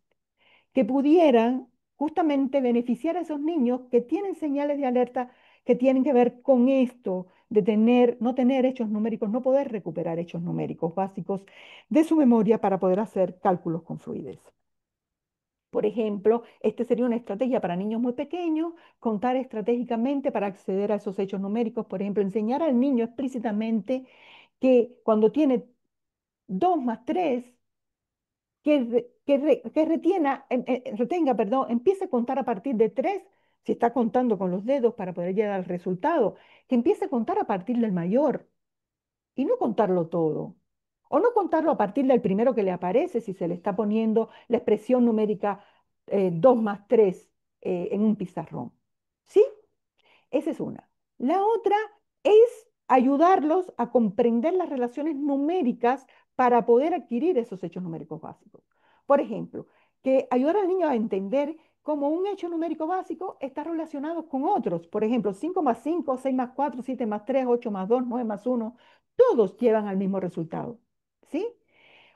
C: que pudieran justamente beneficiar a esos niños que tienen señales de alerta que tienen que ver con esto, de no tener hechos numéricos, no poder recuperar hechos numéricos básicos de su memoria para poder hacer cálculos con fluidez. Por ejemplo, este sería una estrategia para niños muy pequeños, contar estratégicamente para acceder a esos hechos numéricos. Por ejemplo, enseñar al niño explícitamente que cuando tiene 2 más 3 retenga, perdón, empiece a contar a partir de 3 si está contando con los dedos para poder llegar al resultado, que empiece a contar a partir del mayor y no contarlo todo. O no contarlo a partir del primero que le aparece si se le está poniendo la expresión numérica 2 más 3 en un pizarrón. ¿Sí? Esa es una. La otra es ayudarlos a comprender las relaciones numéricas para poder adquirir esos hechos numéricos básicos. Por ejemplo, que ayudar al niño a entender cómo un hecho numérico básico está relacionado con otros. Por ejemplo, 5 más 5, 6 más 4, 7 más 3, 8 más 2, 9 más 1, todos llevan al mismo resultado. ¿Sí?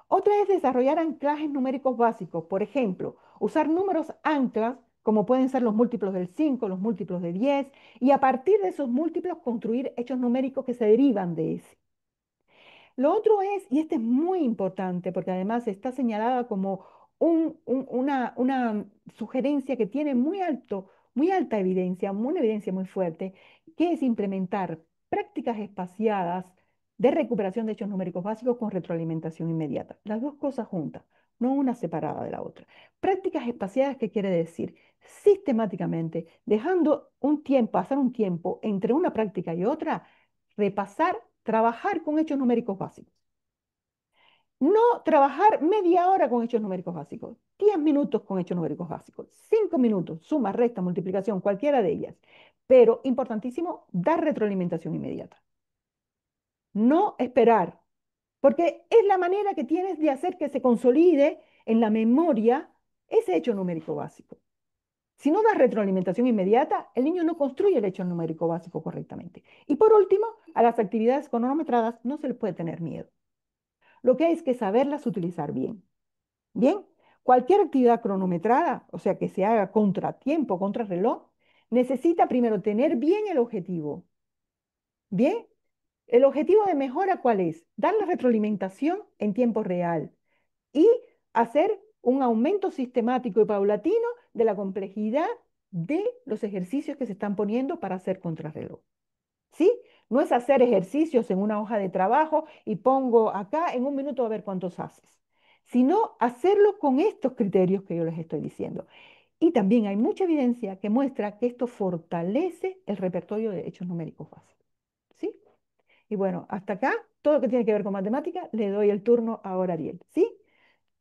C: Otra es desarrollar anclajes numéricos básicos. Por ejemplo, usar números anclas, como pueden ser los múltiplos del 5, los múltiplos de 10, y a partir de esos múltiplos construir hechos numéricos que se derivan de ese. Lo otro es, y este es muy importante porque además está señalada como una sugerencia que tiene muy alta evidencia, una evidencia muy fuerte, que es implementar prácticas espaciadas de recuperación de hechos numéricos básicos con retroalimentación inmediata. Las dos cosas juntas, no una separada de la otra. Prácticas espaciadas, ¿qué quiere decir? Sistemáticamente, dejando un tiempo, pasar un tiempo entre una práctica y otra, repasar, trabajar con hechos numéricos básicos. No trabajar media hora con hechos numéricos básicos, 10 minutos con hechos numéricos básicos, 5 minutos, suma, resta, multiplicación, cualquiera de ellas. Pero importantísimo, dar retroalimentación inmediata. No esperar, porque es la manera que tienes de hacer que se consolide en la memoria ese hecho numérico básico. Si no das retroalimentación inmediata, el niño no construye el hecho numérico básico correctamente. Y por último, a las actividades cronometradas no se les puede tener miedo. Lo que hay es que saberlas utilizar bien. Bien, cualquier actividad cronometrada, o sea, que se haga contra tiempo, contra reloj, necesita primero tener bien el objetivo. Bien, el objetivo de mejora, ¿cuál es? Dar la retroalimentación en tiempo real y hacer un aumento sistemático y paulatino de la complejidad de los ejercicios que se están poniendo para hacer contrarreloj. ¿Sí? No es hacer ejercicios en una hoja de trabajo y pongo acá en un minuto a ver cuántos haces, sino hacerlo con estos criterios que yo les estoy diciendo. Y también hay mucha evidencia que muestra que esto fortalece el repertorio de hechos numéricos básicos. ¿Sí? Y bueno, hasta acá, todo lo que tiene que ver con matemática, le doy el turno ahora a Ariel. ¿Sí?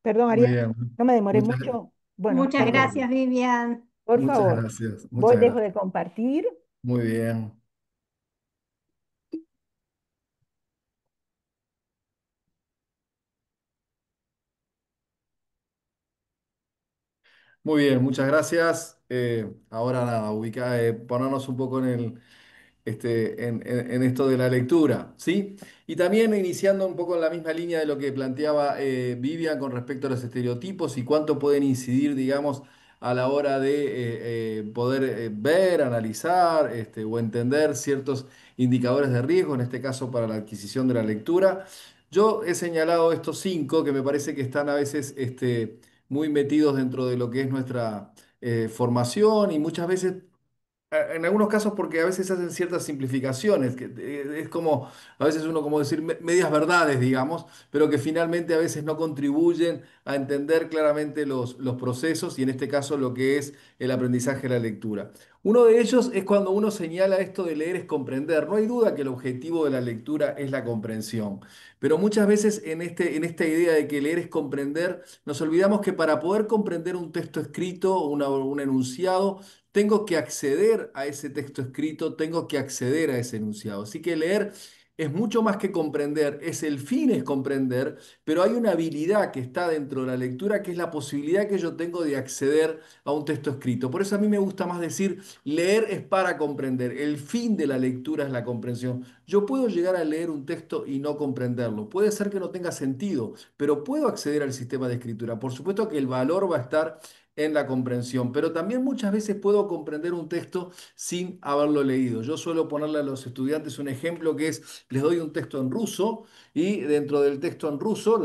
C: Perdón,
B: Muy
C: Ariel,
B: bien.
C: no me demoré
B: Muchas,
C: mucho. Bueno,
A: Muchas
C: perdón.
A: gracias, Vivian.
C: Por
B: muchas
C: favor,
B: gracias.
C: voy,
B: Muchas
C: dejo
B: gracias.
C: de compartir.
B: Muy bien. Muy bien, muchas gracias. Ahora nada, ponernos un poco en esto de la lectura, ¿sí? Y también iniciando un poco en la misma línea de lo que planteaba Vivian con respecto a los estereotipos y cuánto pueden incidir, digamos, a la hora de poder ver, analizar o entender ciertos indicadores de riesgo, en este caso para la adquisición de la lectura. Yo he señalado estos cinco que me parece que están a veces muy metidos dentro de lo que es nuestra formación y muchas veces en algunos casos porque a veces hacen ciertas simplificaciones, que es como, a veces uno como decir medias verdades, digamos, pero que finalmente a veces no contribuyen a entender claramente los procesos y en este caso lo que es el aprendizaje de la lectura. Uno de ellos es cuando uno señala esto de leer es comprender. No hay duda que el objetivo de la lectura es la comprensión, pero muchas veces en esta idea de que leer es comprender, nos olvidamos que para poder comprender un texto escrito, un enunciado, tengo que acceder a ese texto escrito, tengo que acceder a ese enunciado. Así que leer es mucho más que comprender, es el fin es comprender, pero hay una habilidad que está dentro de la lectura que es la posibilidad que yo tengo de acceder a un texto escrito. Por eso a mí me gusta más decir, leer es para comprender, el fin de la lectura es la comprensión. Yo puedo llegar a leer un texto y no comprenderlo, puede ser que no tenga sentido, pero puedo acceder al sistema de escritura. Por supuesto que el valor va a estar en la comprensión, pero también muchas veces puedo comprender un texto sin haberlo leído. Yo suelo ponerle a los estudiantes un ejemplo que es, les doy un texto en ruso y dentro del texto en ruso,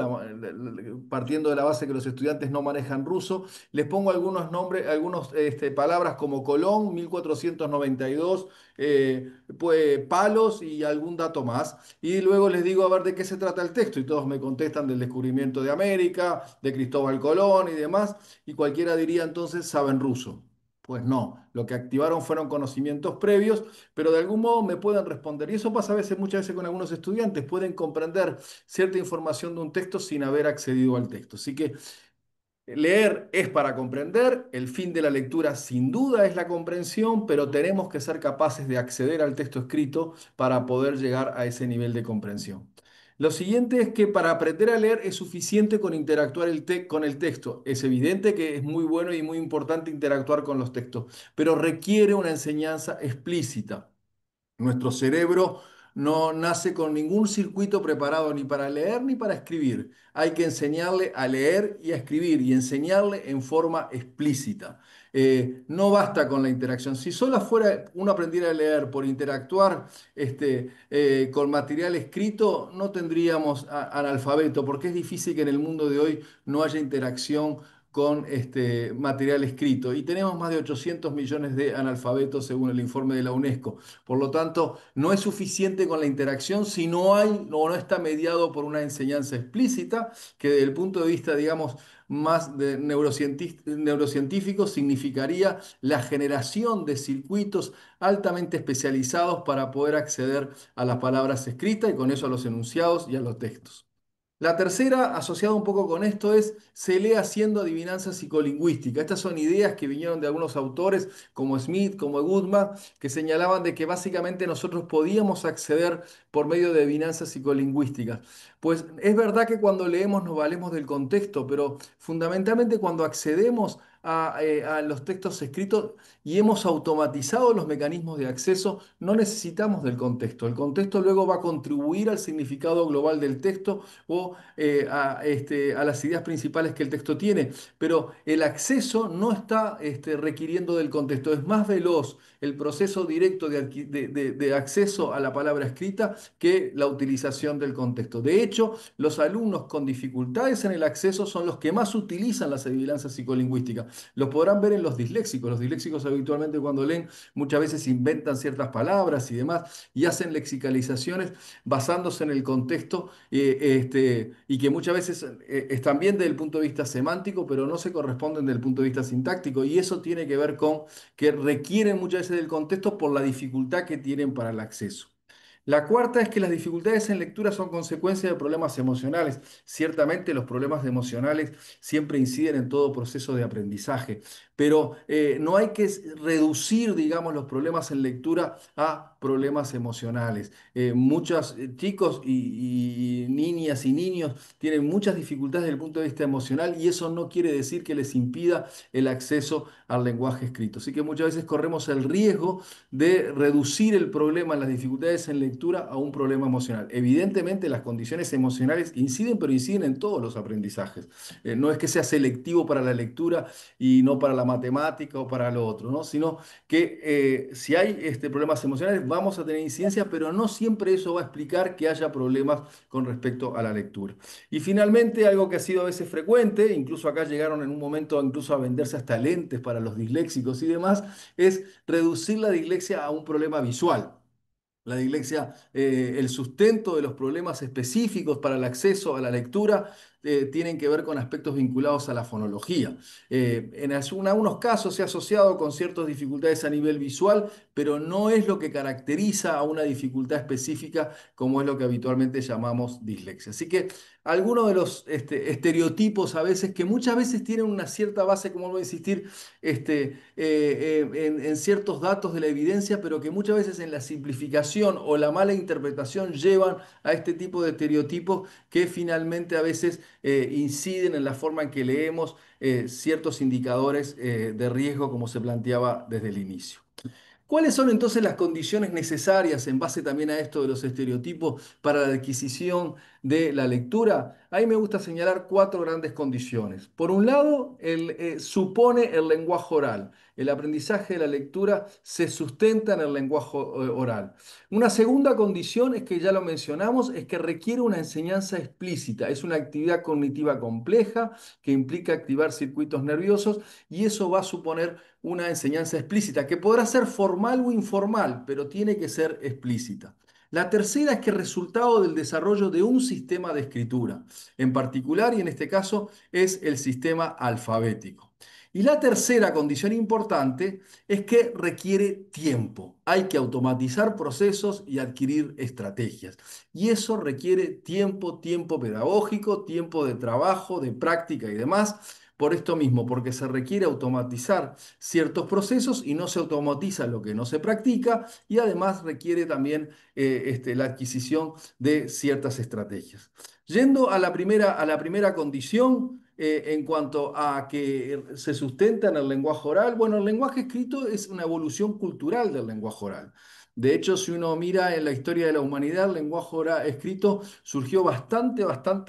B: partiendo de la base que los estudiantes no manejan ruso, les pongo algunos nombres, algunas palabras como Colón, 1492, pues, palos y algún dato más. Y luego les digo a ver de qué se trata el texto y todos me contestan del descubrimiento de América, de Cristóbal Colón y demás y cualquiera diría entonces saben ruso. Pues no, lo que activaron fueron conocimientos previos, pero de algún modo me pueden responder. Y eso pasa a veces, muchas veces con algunos estudiantes, pueden comprender cierta información de un texto sin haber accedido al texto. Así que leer es para comprender, el fin de la lectura sin duda es la comprensión, pero tenemos que ser capaces de acceder al texto escrito para poder llegar a ese nivel de comprensión. Lo siguiente es que para aprender a leer es suficiente con interactuar con el texto. Es evidente que es muy bueno y muy importante interactuar con los textos, pero requiere una enseñanza explícita. Nuestro cerebro no nace con ningún circuito preparado ni para leer ni para escribir. Hay que enseñarle a leer y a escribir y enseñarle en forma explícita. No basta con la interacción. Si solo fuera uno aprendiera a leer por interactuar con material escrito, no tendríamos analfabeto, porque es difícil que en el mundo de hoy no haya interacción con material escrito. Y tenemos más de 800 millones de analfabetos según el informe de la UNESCO. Por lo tanto, no es suficiente con la interacción si no hay o no está mediado por una enseñanza explícita, que desde el punto de vista, digamos, más de neurocientífico, significaría la generación de circuitos altamente especializados para poder acceder a las palabras escritas y con eso a los enunciados y a los textos. La tercera, asociada un poco con esto, es se lee haciendo adivinanza psicolingüística. Estas son ideas que vinieron de algunos autores como Smith, como Goodman, que señalaban de que básicamente nosotros podíamos acceder por medio de adivinanzas psicolingüísticas. Pues es verdad que cuando leemos nos valemos del contexto, pero fundamentalmente cuando accedemos a los textos escritos y hemos automatizado los mecanismos de acceso, no necesitamos del contexto. El contexto luego va a contribuir al significado global del texto o a las ideas principales que el texto tiene, pero el acceso no está requiriendo del contexto, es más veloz el proceso directo de acceso a la palabra escrita que la utilización del contexto. De hecho, los alumnos con dificultades en el acceso son los que más utilizan las adivinanzas psicolingüísticas. Los podrán ver en los disléxicos. Los disléxicos habitualmente cuando leen muchas veces inventan ciertas palabras y demás y hacen lexicalizaciones basándose en el contexto y que muchas veces están bien desde el punto de vista semántico, pero no se corresponden desde el punto de vista sintáctico. Y eso tiene que ver con que requieren muchas veces del contexto por la dificultad que tienen para el acceso. La cuarta es que las dificultades en lectura son consecuencia de problemas emocionales. Ciertamente los problemas emocionales siempre inciden en todo proceso de aprendizaje. pero no hay que reducir, digamos, los problemas en lectura a problemas emocionales. Muchos chicos y niñas y niños tienen muchas dificultades desde el punto de vista emocional y eso no quiere decir que les impida el acceso al lenguaje escrito. Así que muchas veces corremos el riesgo de reducir el problema, las dificultades en lectura a un problema emocional. Evidentemente las condiciones emocionales inciden, pero inciden en todos los aprendizajes. No es que sea selectivo para la lectura y no para la matemática o para lo otro, ¿no? Sino que si hay problemas emocionales vamos a tener incidencia, pero no siempre eso va a explicar que haya problemas con respecto a la lectura. Y finalmente, algo que ha sido a veces frecuente, incluso acá llegaron en un momento incluso a venderse hasta lentes para los disléxicos y demás, es reducir la dislexia a un problema visual. La dislexia, el sustento de los problemas específicos para el acceso a la lectura tienen que ver con aspectos vinculados a la fonología. En algunos casos se ha asociado con ciertas dificultades a nivel visual, pero no es lo que caracteriza a una dificultad específica como es lo que habitualmente llamamos dislexia. Así que algunos de los estereotipos a veces, que muchas veces tienen una cierta base, como voy a insistir, en ciertos datos de la evidencia, pero que muchas veces en la simplificación o la mala interpretación llevan a este tipo de estereotipos que finalmente a veces inciden en la forma en que leemos ciertos indicadores de riesgo, como se planteaba desde el inicio. ¿Cuáles son entonces las condiciones necesarias en base también a esto de los estereotipos para la adquisición de la lectura? Ahí me gusta señalar cuatro grandes condiciones. Por un lado, supone el lenguaje oral. El aprendizaje de la lectura se sustenta en el lenguaje oral. Una segunda condición es que ya lo mencionamos, es que requiere una enseñanza explícita. Es una actividad cognitiva compleja que implica activar circuitos nerviosos y eso va a suponer una enseñanza explícita, que podrá ser formal o informal, pero tiene que ser explícita. La tercera es que es resultado del desarrollo de un sistema de escritura, en particular, y en este caso, es el sistema alfabético. Y la tercera condición importante es que requiere tiempo. Hay que automatizar procesos y adquirir estrategias. Y eso requiere tiempo, tiempo pedagógico, tiempo de trabajo, de práctica y demás. Por esto mismo, porque se requiere automatizar ciertos procesos y no se automatiza lo que no se practica y además requiere también la adquisición de ciertas estrategias. Yendo a la primera condición, en cuanto a que se sustenta en el lenguaje oral, bueno, el lenguaje escrito es una evolución cultural del lenguaje oral. De hecho, si uno mira en la historia de la humanidad, el lenguaje escrito surgió bastante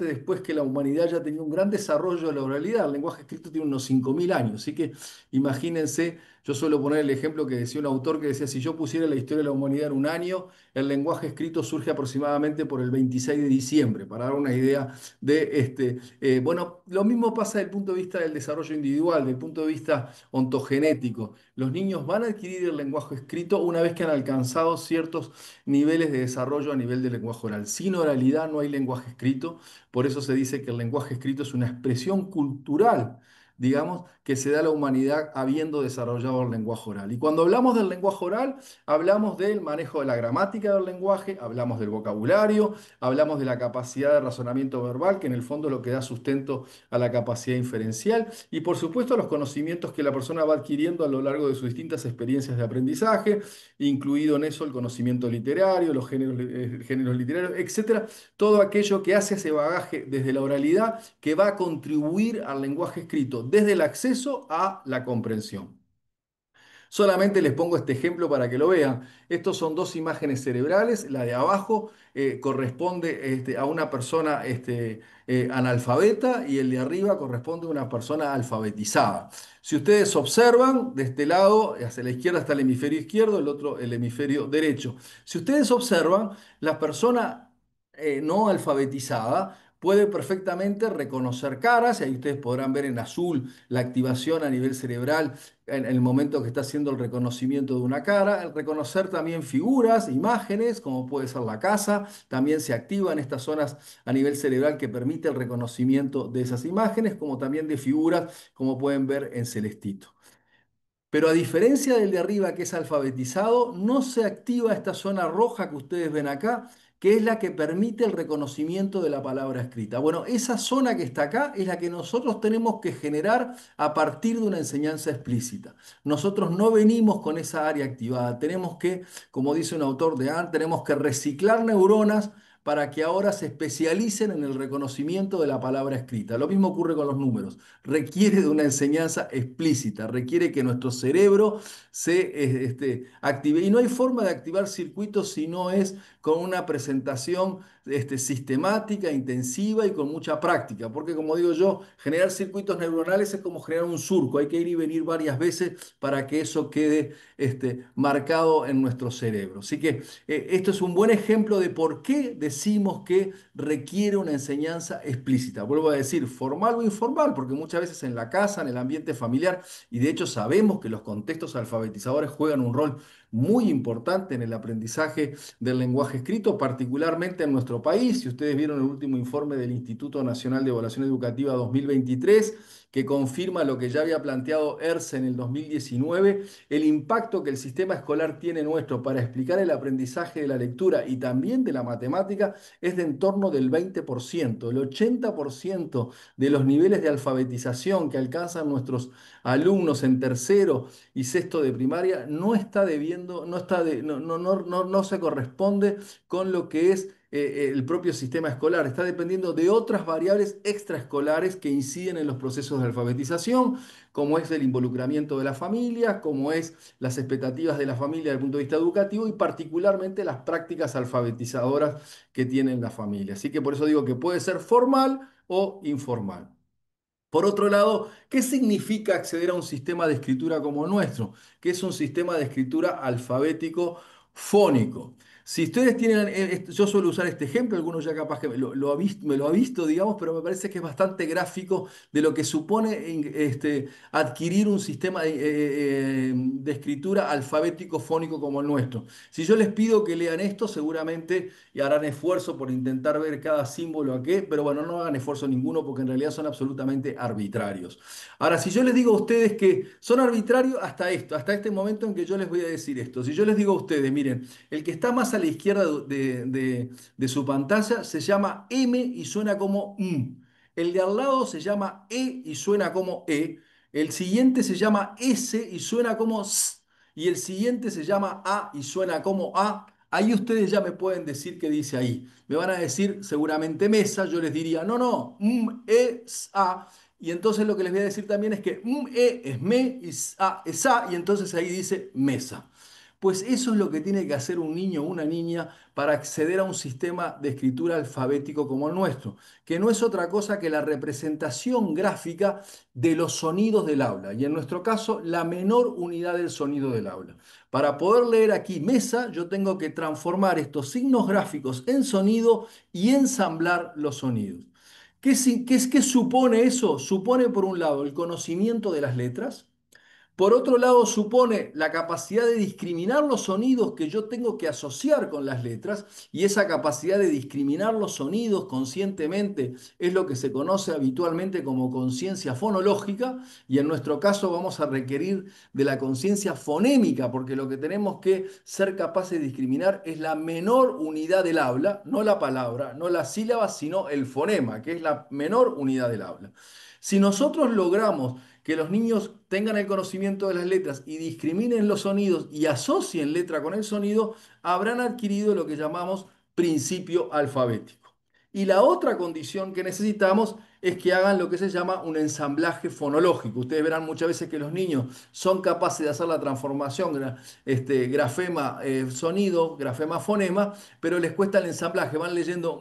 B: después que la humanidad ya tenía un gran desarrollo de la oralidad. El lenguaje escrito tiene unos 5.000 años, así que imagínense, yo suelo poner el ejemplo que decía un autor que decía, si yo pusiera la historia de la humanidad en un año, el lenguaje escrito surge aproximadamente por el 26 de diciembre, para dar una idea de bueno, lo mismo pasa desde el punto de vista del desarrollo individual, desde el punto de vista ontogenético. Los niños van a adquirir el lenguaje escrito una vez que han alcanzado ciertos niveles de desarrollo a nivel del lenguaje oral. Sin oralidad no hay lenguaje escrito, por eso se dice que el lenguaje escrito es una expresión cultural, digamos, que se da a la humanidad habiendo desarrollado el lenguaje oral. Y cuando hablamos del lenguaje oral, hablamos del manejo de la gramática del lenguaje, hablamos del vocabulario, hablamos de la capacidad de razonamiento verbal, que en el fondo es lo que da sustento a la capacidad inferencial, y por supuesto los conocimientos que la persona va adquiriendo a lo largo de sus distintas experiencias de aprendizaje, incluido en eso el conocimiento literario, los géneros literarios, etcétera, todo aquello que hace ese bagaje desde la oralidad que va a contribuir al lenguaje escrito, desde el acceso a la comprensión. Solamente les pongo este ejemplo para que lo vean. Estos son dos imágenes cerebrales. La de abajo corresponde a una persona analfabeta y el de arriba corresponde a una persona alfabetizada. Si ustedes observan, de este lado, hacia la izquierda está el hemisferio izquierdo, el otro el hemisferio derecho. Si ustedes observan, la persona no alfabetizada puede perfectamente reconocer caras, y ahí ustedes podrán ver en azul la activación a nivel cerebral en el momento que está haciendo el reconocimiento de una cara, el reconocer también figuras, imágenes, como puede ser la casa, también se activa en estas zonas a nivel cerebral que permite el reconocimiento de esas imágenes, como también de figuras, como pueden ver en celestito. Pero a diferencia del de arriba que es alfabetizado, no se activa esta zona roja que ustedes ven acá, que es la que permite el reconocimiento de la palabra escrita. Bueno, esa zona que está acá es la que nosotros tenemos que generar a partir de una enseñanza explícita. Nosotros no venimos con esa área activada, tenemos que, como dice un autor de ANT, tenemos que reciclar neuronas para que ahora se especialicen en el reconocimiento de la palabra escrita. Lo mismo ocurre con los números. Requiere de una enseñanza explícita, requiere que nuestro cerebro se active. Y no hay forma de activar circuitos si no es con una presentación sistemática, intensiva y con mucha práctica. Porque como digo yo, generar circuitos neuronales es como generar un surco. Hay que ir y venir varias veces para que eso quede marcado en nuestro cerebro. Así que esto es un buen ejemplo de por qué decimos que requiere una enseñanza explícita. Vuelvo a decir, formal o informal, porque muchas veces en la casa, en el ambiente familiar, y de hecho sabemos que los contextos alfabetizadores juegan un rol muy importante en el aprendizaje del lenguaje escrito, particularmente en nuestro país. Si ustedes vieron el último informe del Instituto Nacional de Evaluación Educativa 2023, que confirma lo que ya había planteado ERCE en el 2019, el impacto que el sistema escolar tiene nuestro para explicar el aprendizaje de la lectura y también de la matemática es de en torno del 20%. El 80% de los niveles de alfabetización que alcanzan nuestros alumnos en tercero y sexto de primaria no está debiendo, no, está de, no se corresponde con lo que es el propio sistema escolar. Está dependiendo de otras variables extraescolares que inciden en los procesos de alfabetización, como es el involucramiento de la familia, como es las expectativas de la familia desde el punto de vista educativo y particularmente las prácticas alfabetizadoras que tienen la familia. Así que por eso digo que puede ser formal o informal. Por otro lado, ¿qué significa acceder a un sistema de escritura como el nuestro? Que es un sistema de escritura alfabético fónico. Si ustedes tienen, yo suelo usar este ejemplo, algunos ya capaz que me lo ha visto, digamos, pero me parece que es bastante gráfico de lo que supone adquirir un sistema de escritura alfabético fónico como el nuestro. Si yo les pido que lean esto, seguramente y harán esfuerzo por intentar ver cada símbolo a qué, pero bueno, no hagan esfuerzo ninguno porque en realidad son absolutamente arbitrarios. Ahora, si yo les digo a ustedes que son arbitrarios hasta esto, hasta este momento en que yo les voy a decir esto, si yo les digo a ustedes, miren, el que está más a la izquierda de su pantalla se llama M y suena como M. El de al lado se llama E y suena como E. El siguiente se llama S y suena como S. Y el siguiente se llama A y suena como A. Ahí ustedes ya me pueden decir qué dice ahí. Me van a decir seguramente mesa, yo les diría, no, no, es a. Y entonces lo que les voy a decir también es que es me y sa es a, y entonces ahí dice mesa. Pues eso es lo que tiene que hacer un niño o una niña para acceder a un sistema de escritura alfabético como el nuestro, que no es otra cosa que la representación gráfica de los sonidos del aula, y en nuestro caso, la menor unidad del sonido del aula. Para poder leer aquí mesa, yo tengo que transformar estos signos gráficos en sonido y ensamblar los sonidos. ¿Qué supone eso? Supone, por un lado, el conocimiento de las letras. Por otro lado, supone la capacidad de discriminar los sonidos que yo tengo que asociar con las letras, y esa capacidad de discriminar los sonidos conscientemente es lo que se conoce habitualmente como conciencia fonológica, y en nuestro caso vamos a requerir de la conciencia fonémica, porque lo que tenemos que ser capaces de discriminar es la menor unidad del habla, no la palabra, no la sílaba, sino el fonema, que es la menor unidad del habla. Si nosotros logramos que los niños tengan el conocimiento de las letras y discriminen los sonidos y asocien letra con el sonido, habrán adquirido lo que llamamos principio alfabético. Y la otra condición que necesitamos es que hagan lo que se llama un ensamblaje fonológico. Ustedes verán muchas veces que los niños son capaces de hacer la transformación grafema sonido, grafema fonema, pero les cuesta el ensamblaje. Van leyendo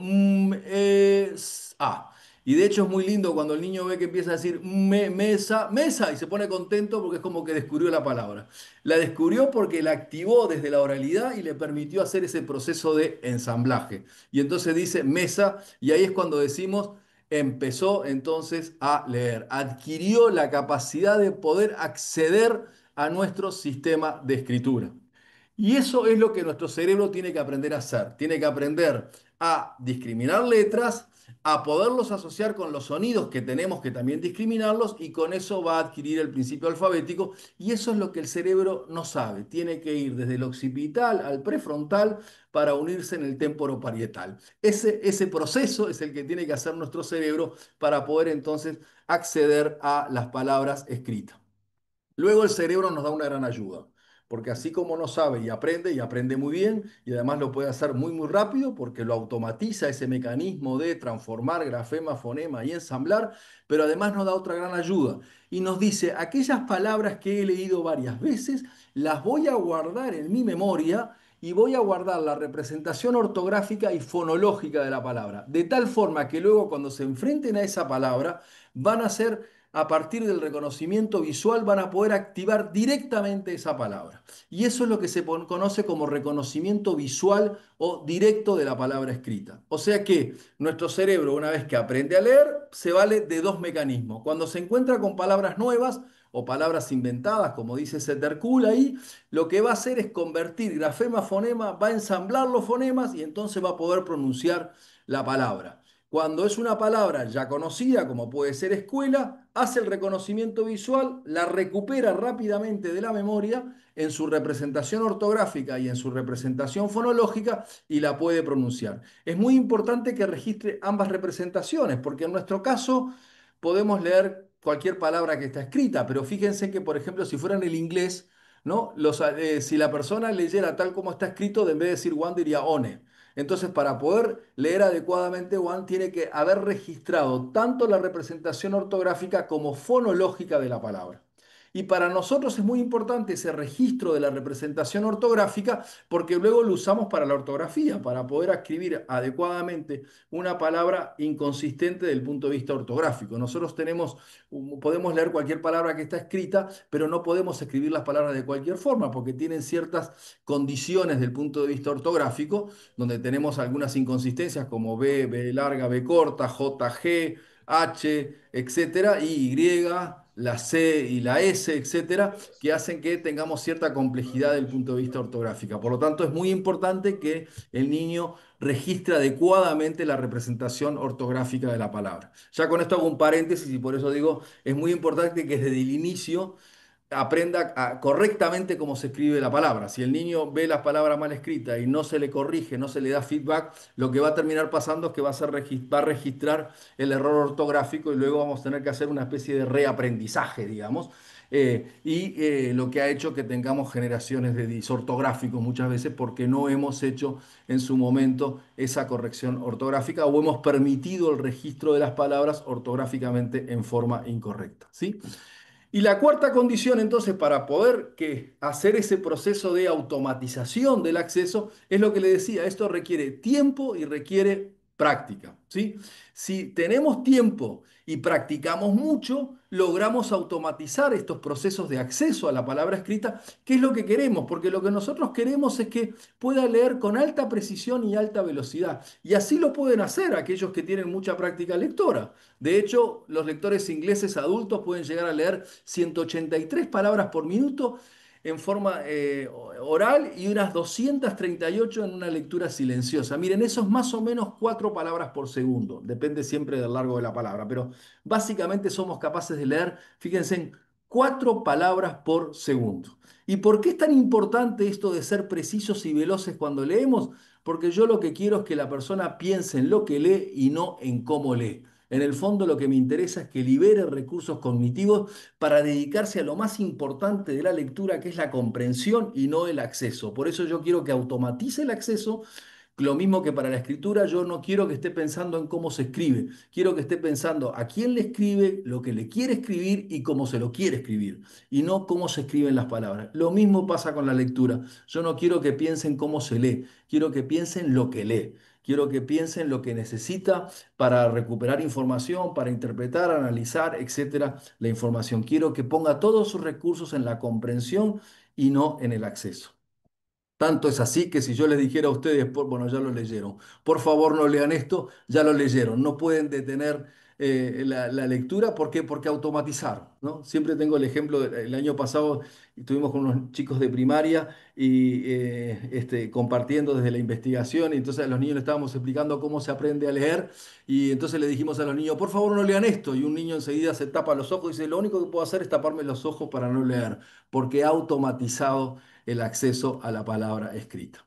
B: a. Y de hecho es muy lindo cuando el niño ve que empieza a decir mesa, mesa, y se pone contento porque es como que descubrió la palabra. La descubrió porque la activó desde la oralidad y le permitió hacer ese proceso de ensamblaje. Y entonces dice mesa, y ahí es cuando decimos, empezó entonces a leer, adquirió la capacidad de poder acceder a nuestro sistema de escritura. Y eso es lo que nuestro cerebro tiene que aprender a hacer. Tiene que aprender a discriminar letras, a poderlos asociar con los sonidos que tenemos que también discriminarlos y con eso va a adquirir el principio alfabético y eso es lo que el cerebro no sabe. Tiene que ir desde el occipital al prefrontal para unirse en el temporoparietal. Ese proceso es el que tiene que hacer nuestro cerebro para poder entonces acceder a las palabras escritas. Luego el cerebro nos da una gran ayuda, porque así como no sabe y aprende muy bien, y además lo puede hacer muy, muy rápido, porque lo automatiza ese mecanismo de transformar grafema, fonema y ensamblar, pero además nos da otra gran ayuda y nos dice, aquellas palabras que he leído varias veces, las voy a guardar en mi memoria y voy a guardar la representación ortográfica y fonológica de la palabra, de tal forma que luego cuando se enfrenten a esa palabra, van a ser a partir del reconocimiento visual van a poder activar directamente esa palabra. Y eso es lo que se conoce como reconocimiento visual o directo de la palabra escrita. O sea que nuestro cerebro, una vez que aprende a leer, se vale de dos mecanismos. Cuando se encuentra con palabras nuevas o palabras inventadas, como dice Setterkuhl ahí, lo que va a hacer es convertir grafema, fonema, va a ensamblar los fonemas y entonces va a poder pronunciar la palabra. Cuando es una palabra ya conocida, como puede ser escuela, hace el reconocimiento visual, la recupera rápidamente de la memoria en su representación ortográfica y en su representación fonológica y la puede pronunciar. Es muy importante que registre ambas representaciones, porque en nuestro caso podemos leer cualquier palabra que está escrita, pero fíjense que, por ejemplo, si fuera en el inglés, ¿no? Si la persona leyera tal como está escrito, en vez de decir one diría one. Entonces, para poder leer adecuadamente One, tiene que haber registrado tanto la representación ortográfica como fonológica de la palabra. Y para nosotros es muy importante ese registro de la representación ortográfica porque luego lo usamos para la ortografía, para poder escribir adecuadamente una palabra inconsistente desde el punto de vista ortográfico. Nosotros podemos leer cualquier palabra que está escrita, pero no podemos escribir las palabras de cualquier forma porque tienen ciertas condiciones del punto de vista ortográfico donde tenemos algunas inconsistencias como B, B larga, B corta, J, G, H, etcétera, y Y, la C y la S, etcétera, que hacen que tengamos cierta complejidad del punto de vista ortográfico. Por lo tanto, es muy importante que el niño registre adecuadamente la representación ortográfica de la palabra. Ya con esto hago un paréntesis y por eso digo, es muy importante que desde el inicio aprenda correctamente cómo se escribe la palabra. Si el niño ve la palabra mal escrita y no se le corrige, no se le da feedback, lo que va a terminar pasando es que va a registrar el error ortográfico y luego vamos a tener que hacer una especie de reaprendizaje, digamos. Lo que ha hecho que tengamos generaciones de disortográficos muchas veces porque no hemos hecho en su momento esa corrección ortográfica o hemos permitido el registro de las palabras ortográficamente en forma incorrecta, ¿sí? Y la cuarta condición, entonces, para poder hacer ese proceso de automatización del acceso, es lo que le decía, esto requiere tiempo y requiere práctica, ¿sí? Si tenemos tiempo y practicamos mucho, logramos automatizar estos procesos de acceso a la palabra escrita, que es lo que queremos, porque lo que nosotros queremos es que pueda leer con alta precisión y alta velocidad. Y así lo pueden hacer aquellos que tienen mucha práctica lectora. De hecho, los lectores ingleses adultos pueden llegar a leer 183 palabras por minuto en forma oral y unas 238 en una lectura silenciosa. Miren, eso es más o menos 4 palabras por segundo, depende siempre del largo de la palabra, pero básicamente somos capaces de leer, fíjense, en 4 palabras por segundo. ¿Y por qué es tan importante esto de ser precisos y veloces cuando leemos? Porque yo lo que quiero es que la persona piense en lo que lee y no en cómo lee. En el fondo lo que me interesa es que libere recursos cognitivos para dedicarse a lo más importante de la lectura, que es la comprensión y no el acceso. Por eso yo quiero que automatice el acceso. Lo mismo que para la escritura, yo no quiero que esté pensando en cómo se escribe, quiero que esté pensando a quién le escribe, lo que le quiere escribir y cómo se lo quiere escribir, y no cómo se escriben las palabras. Lo mismo pasa con la lectura. Yo no quiero que piensen cómo se lee, quiero que piensen lo que lee. Quiero que piensen lo que necesita para recuperar información, para interpretar, analizar, etcétera, la información. Quiero que ponga todos sus recursos en la comprensión y no en el acceso. Tanto es así que si yo les dijera a ustedes, bueno, ya lo leyeron, por favor no lean esto, ya lo leyeron, no pueden detener la lectura. ¿Por qué? Porque automatizaron, ¿no? Siempre tengo el ejemplo, el año pasado estuvimos con unos chicos de primaria y compartiendo desde la investigación, y entonces a los niños le estábamos explicando cómo se aprende a leer, y entonces le dijimos a los niños, por favor no lean esto, y un niño enseguida se tapa los ojos y dice, lo único que puedo hacer es taparme los ojos para no leer, porque he automatizado el acceso a la palabra escrita.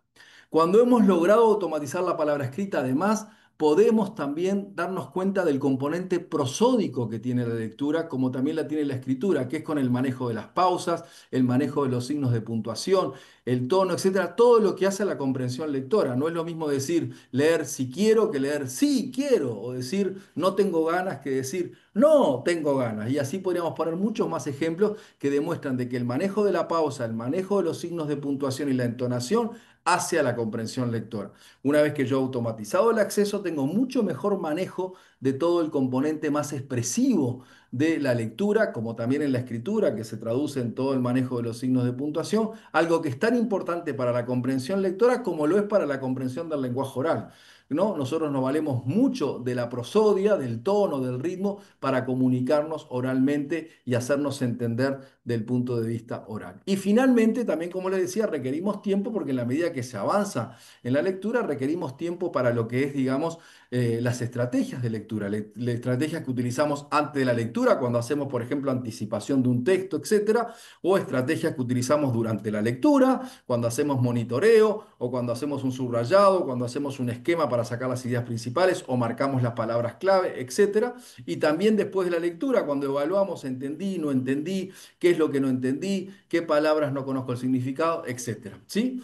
B: Cuando hemos logrado automatizar la palabra escrita, además, podemos también darnos cuenta del componente prosódico que tiene la lectura, como también la tiene la escritura, que es con el manejo de las pausas, el manejo de los signos de puntuación, el tono, etcétera, todo lo que hace a la comprensión lectora. No es lo mismo decir leer si quiero que leer sí quiero, o decir no tengo ganas que decir no tengo ganas. Y así podríamos poner muchos más ejemplos que demuestran de que el manejo de la pausa, el manejo de los signos de puntuación y la entonación hacia la comprensión lectora. Una vez que yo he automatizado el acceso, tengo mucho mejor manejo de todo el componente más expresivo de la lectura, como también en la escritura, que se traduce en todo el manejo de los signos de puntuación, algo que es tan importante para la comprensión lectora como lo es para la comprensión del lenguaje oral. ¿No? Nosotros nos valemos mucho de la prosodia, del tono, del ritmo, para comunicarnos oralmente y hacernos entender del punto de vista oral. Y finalmente, también como les decía, requerimos tiempo porque en la medida que se avanza en la lectura, requerimos tiempo para lo que es, digamos, las estrategias de lectura, las estrategias que utilizamos antes de la lectura, cuando hacemos, por ejemplo, anticipación de un texto, etcétera, o estrategias que utilizamos durante la lectura, cuando hacemos monitoreo, o cuando hacemos un subrayado, cuando hacemos un esquema para sacar las ideas principales, o marcamos las palabras clave, etcétera. Y también después de la lectura, cuando evaluamos, entendí, no entendí, qué es lo que no entendí, qué palabras no conozco el significado, etcétera. ¿Sí?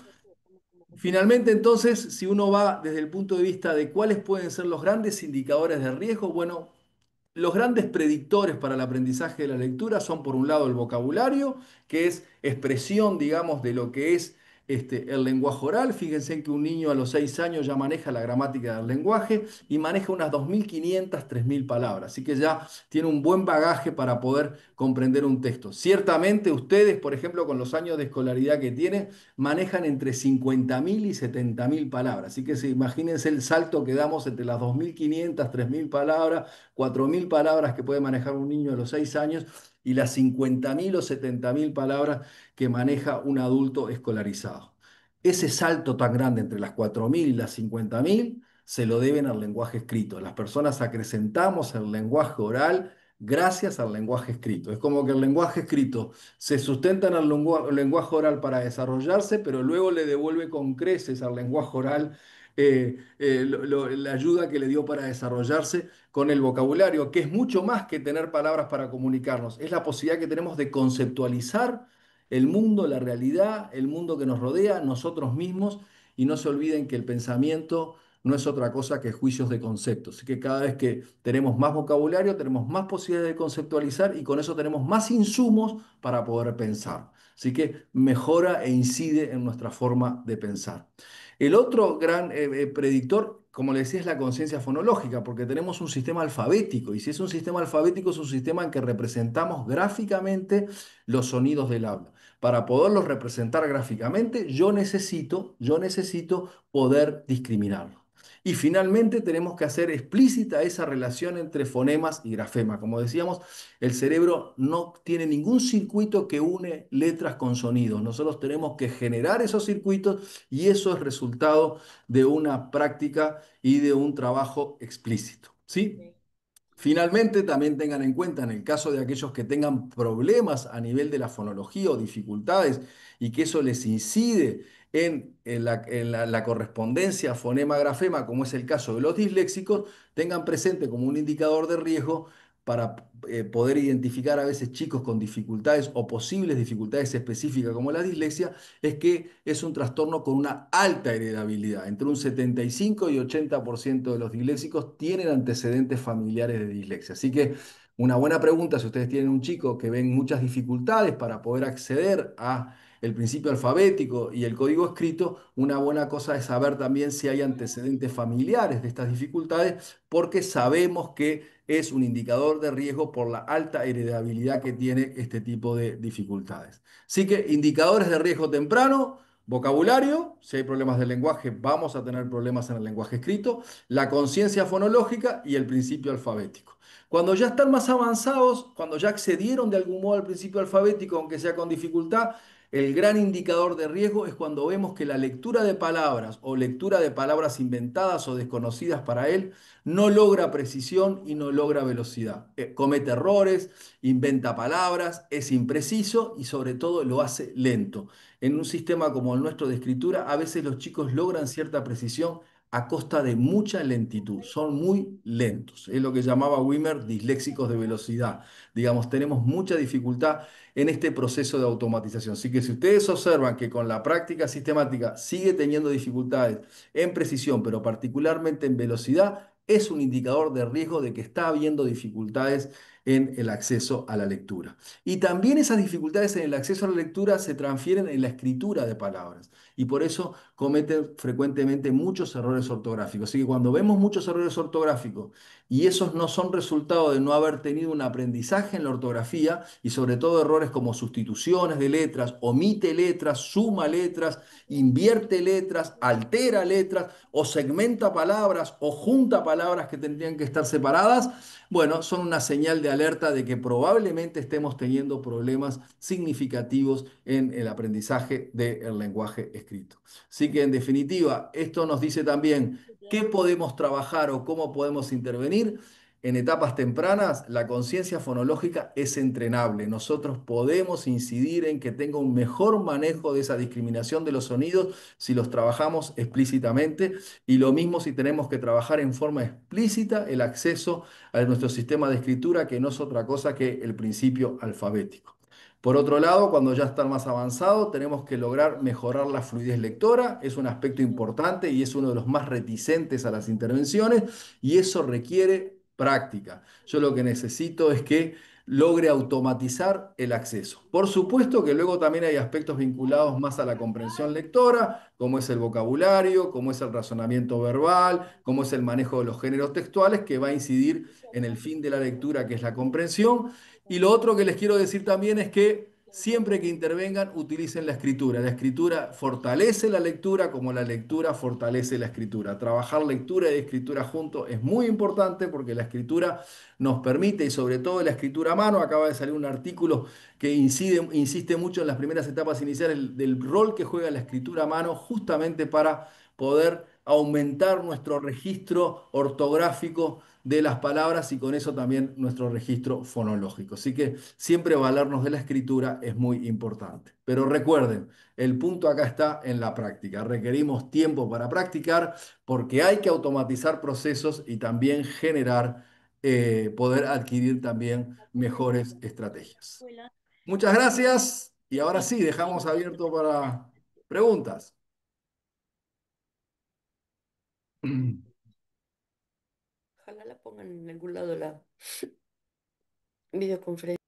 B: Finalmente, entonces, si uno va desde el punto de vista de cuáles pueden ser los grandes indicadores de riesgo, bueno, los grandes predictores para el aprendizaje de la lectura son, por un lado, el vocabulario, que es expresión, digamos, de lo que es el lenguaje oral. Fíjense que un niño a los 6 años ya maneja la gramática del lenguaje y maneja unas 2.500, 3.000 palabras. Así que ya tiene un buen bagaje para poder comprender un texto. Ciertamente ustedes, por ejemplo, con los años de escolaridad que tienen, manejan entre 50.000 y 70.000 palabras. Así que imagínense el salto que damos entre las 2.500, 3.000 palabras, 4.000 palabras que puede manejar un niño de los 6 años y las 50.000 o 70.000 palabras que maneja un adulto escolarizado. Ese salto tan grande entre las 4.000 y las 50.000 se lo deben al lenguaje escrito. Las personas acrecentamos el lenguaje oral gracias al lenguaje escrito. Es como que el lenguaje escrito se sustenta en el lenguaje oral para desarrollarse, pero luego le devuelve con creces al lenguaje oral la ayuda que le dio para desarrollarse con el vocabulario, que es mucho más que tener palabras para comunicarnos. Es la posibilidad que tenemos de conceptualizar el mundo, la realidad, el mundo que nos rodea, nosotros mismos, y no se olviden que el pensamiento no es otra cosa que juicios de conceptos. Así que cada vez que tenemos más vocabulario, tenemos más posibilidades de conceptualizar y con eso tenemos más insumos para poder pensar. Así que mejora e incide en nuestra forma de pensar. El otro gran predictor, como le decía, es la conciencia fonológica, porque tenemos un sistema alfabético, y si es un sistema alfabético, es un sistema en que representamos gráficamente los sonidos del habla. Para poderlos representar gráficamente, yo necesito poder discriminarlos. Y finalmente tenemos que hacer explícita esa relación entre fonemas y grafemas. Como decíamos, el cerebro no tiene ningún circuito que une letras con sonidos. Nosotros tenemos que generar esos circuitos y eso es resultado de una práctica y de un trabajo explícito. ¿Sí? Finalmente, también tengan en cuenta en el caso de aquellos que tengan problemas a nivel de la fonología o dificultades y que eso les incide en la correspondencia fonema-grafema, como es el caso de los disléxicos, tengan presente como un indicador de riesgo para poder identificar a veces chicos con dificultades o posibles dificultades específicas como la dislexia, es que es un trastorno con una alta heredabilidad. Entre un 75 y 80% de los disléxicos tienen antecedentes familiares de dislexia. Así que una buena pregunta, si ustedes tienen un chico que ven muchas dificultades para poder acceder a el principio alfabético y el código escrito, una buena cosa es saber también si hay antecedentes familiares de estas dificultades, porque sabemos que es un indicador de riesgo por la alta heredabilidad que tiene este tipo de dificultades. Así que indicadores de riesgo temprano, Vocabulario, si hay problemas del lenguaje, vamos a tener problemas en el lenguaje escrito, la conciencia fonológica y el principio alfabético. Cuando ya están más avanzados, cuando ya accedieron de algún modo al principio alfabético, aunque sea con dificultad, el gran indicador de riesgo es cuando vemos que la lectura de palabras o lectura de palabras inventadas o desconocidas para él no logra precisión y no logra velocidad. Comete errores, inventa palabras, es impreciso y sobre todo lo hace lento. En un sistema como el nuestro de escritura, a veces los chicos logran cierta precisión a costa de mucha lentitud. Son muy lentos. Es lo que llamaba Wimmer disléxicos de velocidad. Digamos, tenemos mucha dificultad en este proceso de automatización. Así que si ustedes observan que con la práctica sistemática sigue teniendo dificultades en precisión, pero particularmente en velocidad, es un indicador de riesgo de que está habiendo dificultades en el acceso a la lectura. Y también esas dificultades en el acceso a la lectura se transfieren en la escritura de palabras y por eso cometen frecuentemente muchos errores ortográficos. Así que cuando vemos muchos errores ortográficos y esos no son resultado de no haber tenido un aprendizaje en la ortografía y sobre todo errores como sustituciones de letras, omite letras, suma letras, invierte letras, altera letras o segmenta palabras o junta palabras que tendrían que estar separadas, bueno, son una señal de alerta de que probablemente estemos teniendo problemas significativos en el aprendizaje del lenguaje escrito. Así que en definitiva, esto nos dice también qué podemos trabajar o cómo podemos intervenir. En etapas tempranas, la conciencia fonológica es entrenable. Nosotros podemos incidir en que tenga un mejor manejo de esa discriminación de los sonidos si los trabajamos explícitamente y lo mismo si tenemos que trabajar en forma explícita el acceso a nuestro sistema de escritura, que no es otra cosa que el principio alfabético. Por otro lado, cuando ya están más avanzados, tenemos que lograr mejorar la fluidez lectora. Es un aspecto importante y es uno de los más reticentes a las intervenciones y eso requiere práctica. Yo lo que necesito es que logre automatizar el acceso. Por supuesto que luego también hay aspectos vinculados más a la comprensión lectora, como es el vocabulario, como es el razonamiento verbal, como es el manejo de los géneros textuales, que va a incidir en el fin de la lectura, que es la comprensión. Y lo otro que les quiero decir también es que siempre que intervengan, utilicen la escritura. La escritura fortalece la lectura como la lectura fortalece la escritura. Trabajar lectura y escritura juntos es muy importante porque la escritura nos permite, y sobre todo la escritura a mano, acaba de salir un artículo que insiste mucho en las primeras etapas iniciales del rol que juega la escritura a mano justamente para poder aumentar nuestro registro ortográfico de las palabras y con eso también nuestro registro fonológico. Así que siempre valernos de la escritura es muy importante. Pero recuerden, el punto acá está en la práctica. Requerimos tiempo para practicar porque hay que automatizar procesos y también generar, poder adquirir también mejores estrategias. Muchas gracias y ahora sí, dejamos abierto para preguntas.
E: Ojalá la pongan en algún lado la videoconferencia.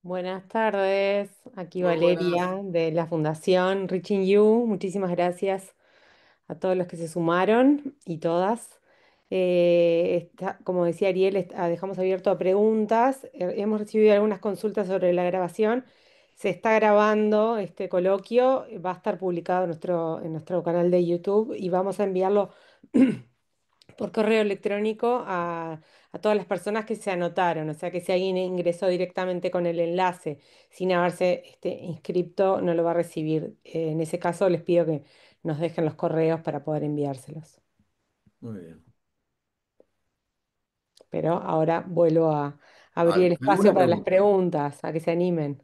F: Buenas tardes, aquí
B: Muy buenas.
F: Valeria de la Fundación Reaching You. Muchísimas gracias a todos los que se sumaron y todas. Como decía Ariel, dejamos abierto a preguntas. Hemos recibido algunas consultas sobre la grabación. Se está grabando este coloquio, va a estar publicado en nuestro canal de YouTube y vamos a enviarlo por correo electrónico a todas las personas que se anotaron. O sea que si alguien ingresó directamente con el enlace sin haberse inscrito, no lo va a recibir. En ese caso, les pido que nos dejen los correos para poder enviárselos.
B: Muy bien.
F: Pero ahora vuelvo a abrir el espacio
B: ¿Alguna
F: para las
B: pregunta?
F: preguntas, a que se animen.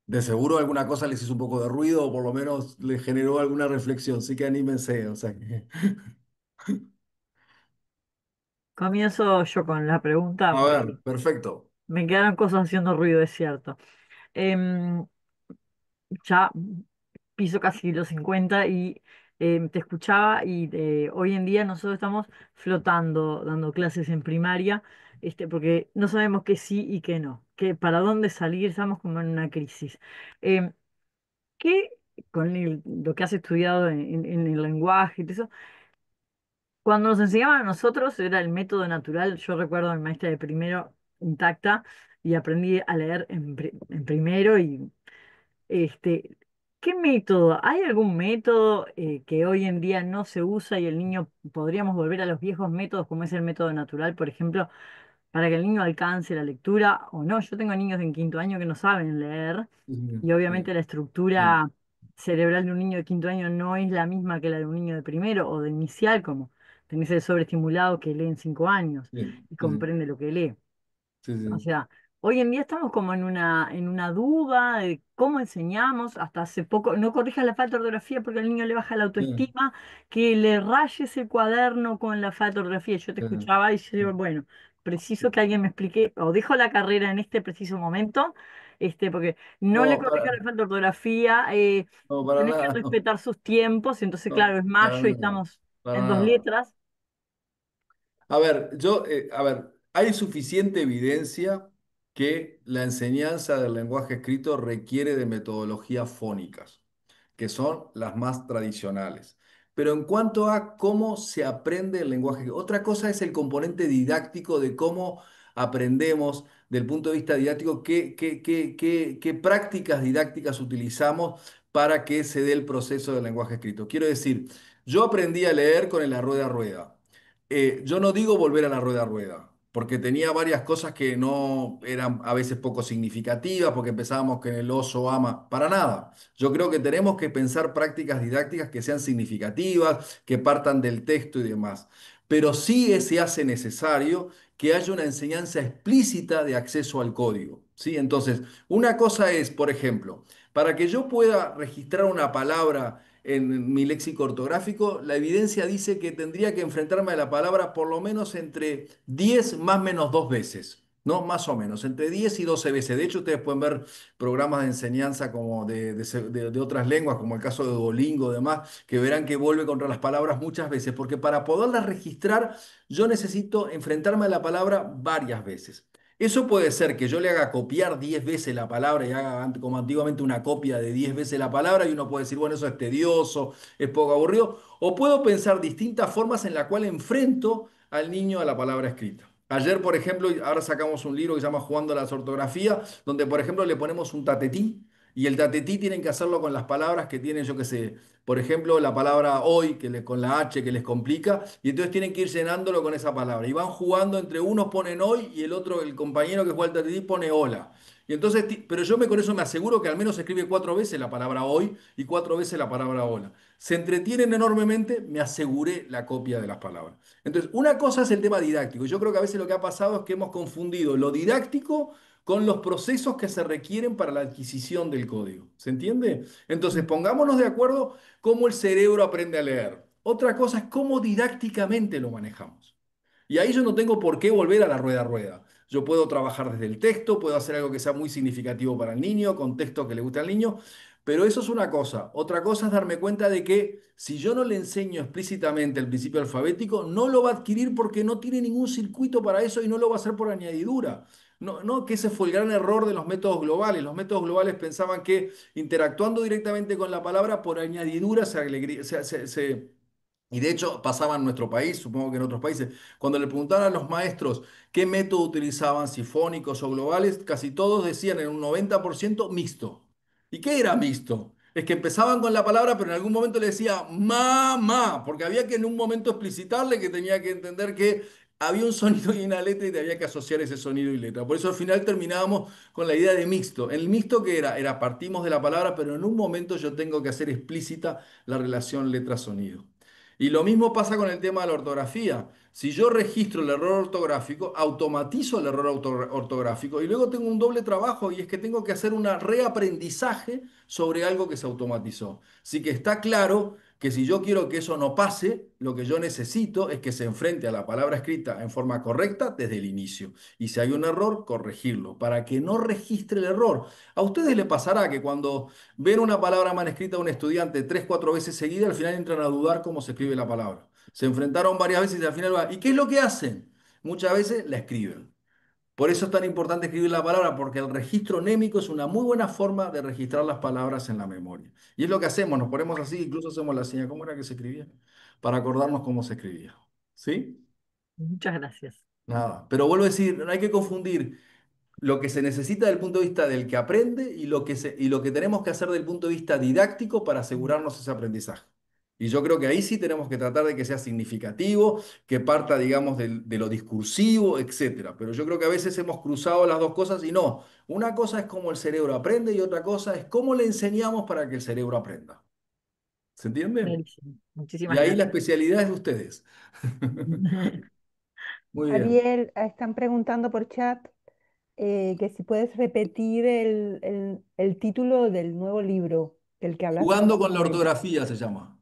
B: De seguro alguna cosa les hizo un poco de ruido o por lo menos les generó alguna reflexión. Sí que anímense. O sea que...
G: Comienzo yo con la pregunta
B: A
G: porque
B: ver, perfecto.
G: me quedaron cosas haciendo ruido, es cierto. Em, ya piso casi los 50 y te escuchaba y hoy en día nosotros estamos flotando, dando clases en primaria, porque no sabemos qué sí y qué no, que para dónde salir, estamos como en una crisis. Em, ¿Qué, con lo que has estudiado en el lenguaje y todo eso, Cuando nos enseñaban a nosotros era el método natural. Yo recuerdo a mi maestra de primero intacta y aprendí a leer en primero y este, ¿qué método? ¿Hay algún método que hoy en día no se usa y el niño podríamos volver a los viejos métodos como es el método natural, por ejemplo, para que el niño alcance la lectura o no? Yo tengo niños en quinto año que no saben leer
B: Sí,
G: y obviamente
B: sí,
G: la
B: sí,
G: estructura cerebral de un niño de quinto año no es la misma que la de un niño de primero o de inicial, como tenés el sobreestimulado que lee en 5 años
B: sí,
G: y
B: sí,
G: comprende lo que lee.
B: sí,
G: O
B: sí,
G: sea, hoy en día estamos como en una duda de cómo enseñamos. Hasta hace poco, no corrijas la falta de ortografía porque al niño le baja la
B: sí,
G: autoestima, que le rayes el cuaderno con la falta de ortografía. Yo te
B: sí,
G: escuchaba y yo digo, bueno, preciso que alguien me explique, o dejo la carrera en este preciso momento, porque no le
B: no,
G: corrijas la falta de ortografía,
B: no, para
G: tenés que
B: nada, no,
G: respetar sus tiempos. Entonces, claro,
B: no,
G: es
B: para
G: mayo y
B: nada,
G: estamos
B: para
G: en dos
B: nada.
G: letras.
B: A ver, a ver, hay suficiente evidencia que la enseñanza del lenguaje escrito requiere de metodologías fónicas, que son las más tradicionales. Pero en cuanto a cómo se aprende el lenguaje, otra cosa es el componente didáctico de cómo aprendemos del punto de vista didáctico, qué prácticas didácticas utilizamos para que se dé el proceso del lenguaje escrito. Quiero decir, yo aprendí a leer con el la rueda a rueda. Yo no digo volver a la rueda a rueda, porque tenía varias cosas que no eran a veces poco significativas, porque empezábamos con el oso ama, para nada. Yo creo que tenemos que pensar prácticas didácticas que sean significativas, que partan del texto y demás. Pero sí se hace necesario que haya una enseñanza explícita de acceso al código, ¿sí? Entonces, una cosa es, por ejemplo, para que yo pueda registrar una palabra en mi léxico ortográfico, la evidencia dice que tendría que enfrentarme a la palabra por lo menos entre 10 más menos 2 veces, ¿no? Más o menos, entre 10 y 12 veces. De hecho, ustedes pueden ver programas de enseñanza como de otras lenguas, como el caso de Duolingo y demás, que verán que vuelve contra las palabras muchas veces, porque para poderlas registrar, yo necesito enfrentarme a la palabra varias veces. Eso puede ser que yo le haga copiar 10 veces la palabra y haga como antiguamente una copia de 10 veces la palabra y uno puede decir, bueno, eso es tedioso, es poco aburrido. O puedo pensar distintas formas en las cuales enfrento al niño a la palabra escrita. Ayer, por ejemplo, ahora sacamos un libro que se llama Jugando a la ortografía, donde, por ejemplo, le ponemos un tatetí y el tatetí tienen que hacerlo con las palabras que tienen, yo qué sé, por ejemplo, la palabra hoy, con la H que les complica, y entonces tienen que ir llenándolo con esa palabra. Y van jugando entre unos ponen hoy y el otro, el compañero que juega al tatetí, pone hola. Y entonces, pero yo con eso me aseguro que al menos se escribe 4 veces la palabra hoy y 4 veces la palabra hola. Se entretienen enormemente, me aseguré la copia de las palabras. Entonces, una cosa es el tema didáctico. Yo creo que a veces lo que ha pasado es que hemos confundido lo didáctico con los procesos que se requieren para la adquisición del código. ¿Se entiende? Entonces, pongámonos de acuerdo cómo el cerebro aprende a leer. Otra cosa es cómo didácticamente lo manejamos. Y ahí yo no tengo por qué volver a la rueda a rueda. Yo puedo trabajar desde el texto, puedo hacer algo que sea muy significativo para el niño, con texto que le guste al niño, pero eso es una cosa. Otra cosa es darme cuenta de que si yo no le enseño explícitamente el principio alfabético, no lo va a adquirir porque no tiene ningún circuito para eso y no lo va a hacer por añadidura. No, no, que ese fue el gran error de los métodos globales. Los métodos globales pensaban que interactuando directamente con la palabra, por añadidura y de hecho pasaba en nuestro país, supongo que en otros países, cuando le preguntaban a los maestros qué método utilizaban, si fónicos o globales, casi todos decían en un 90% mixto. ¿Y qué era mixto? Es que empezaban con la palabra, pero en algún momento le decía mamá, porque había que en un momento explicitarle que tenía que entender que había un sonido y una letra y había que asociar ese sonido y letra. Por eso al final terminábamos con la idea de mixto. El mixto que era, partimos de la palabra, pero en un momento yo tengo que hacer explícita la relación letra-sonido. Y lo mismo pasa con el tema de la ortografía. Si yo registro el error ortográfico, automatizo el error ortográfico y luego tengo un doble trabajo y es que tengo que hacer un reaprendizaje sobre algo que se automatizó. Así que está claro que si yo quiero que eso no pase, lo que yo necesito es que se enfrente a la palabra escrita en forma correcta desde el inicio. Y si hay un error, corregirlo para que no registre el error. A ustedes les pasará que cuando ven una palabra mal escrita a un estudiante 3, 4 veces seguida, al final entran a dudar cómo se escribe la palabra. Se enfrentaron varias veces y al final va, ¿y qué es lo que hacen? Muchas veces la escriben. Por eso es tan importante escribir la palabra, porque el registro némico es una muy buena forma de registrar las palabras en la memoria. Y es lo que hacemos, nos ponemos así, incluso hacemos la señal, ¿cómo era que se escribía? Para acordarnos cómo se escribía. ¿Sí?
G: Muchas gracias.
B: Nada. Pero vuelvo a decir, no hay que confundir lo que se necesita del punto de vista del que aprende y lo que tenemos que hacer del punto de vista didáctico para asegurarnos ese aprendizaje. Y yo creo que ahí sí tenemos que tratar de que sea significativo, que parta, digamos, de lo discursivo, etcétera. Pero yo creo que a veces hemos cruzado las dos cosas y no. Una cosa es cómo el cerebro aprende y otra cosa es cómo le enseñamos para que el cerebro aprenda. ¿Se entiende?
G: Clarísimo.
B: Y
G: Muchísimas
B: ahí la
G: gracias.
B: especialidad es de ustedes. Muy bien.
C: Ariel, están preguntando por chat que si puedes repetir el título del nuevo libro del que hablaste la
B: Jugando con
C: última
B: la
C: vez.
B: ortografía se llama.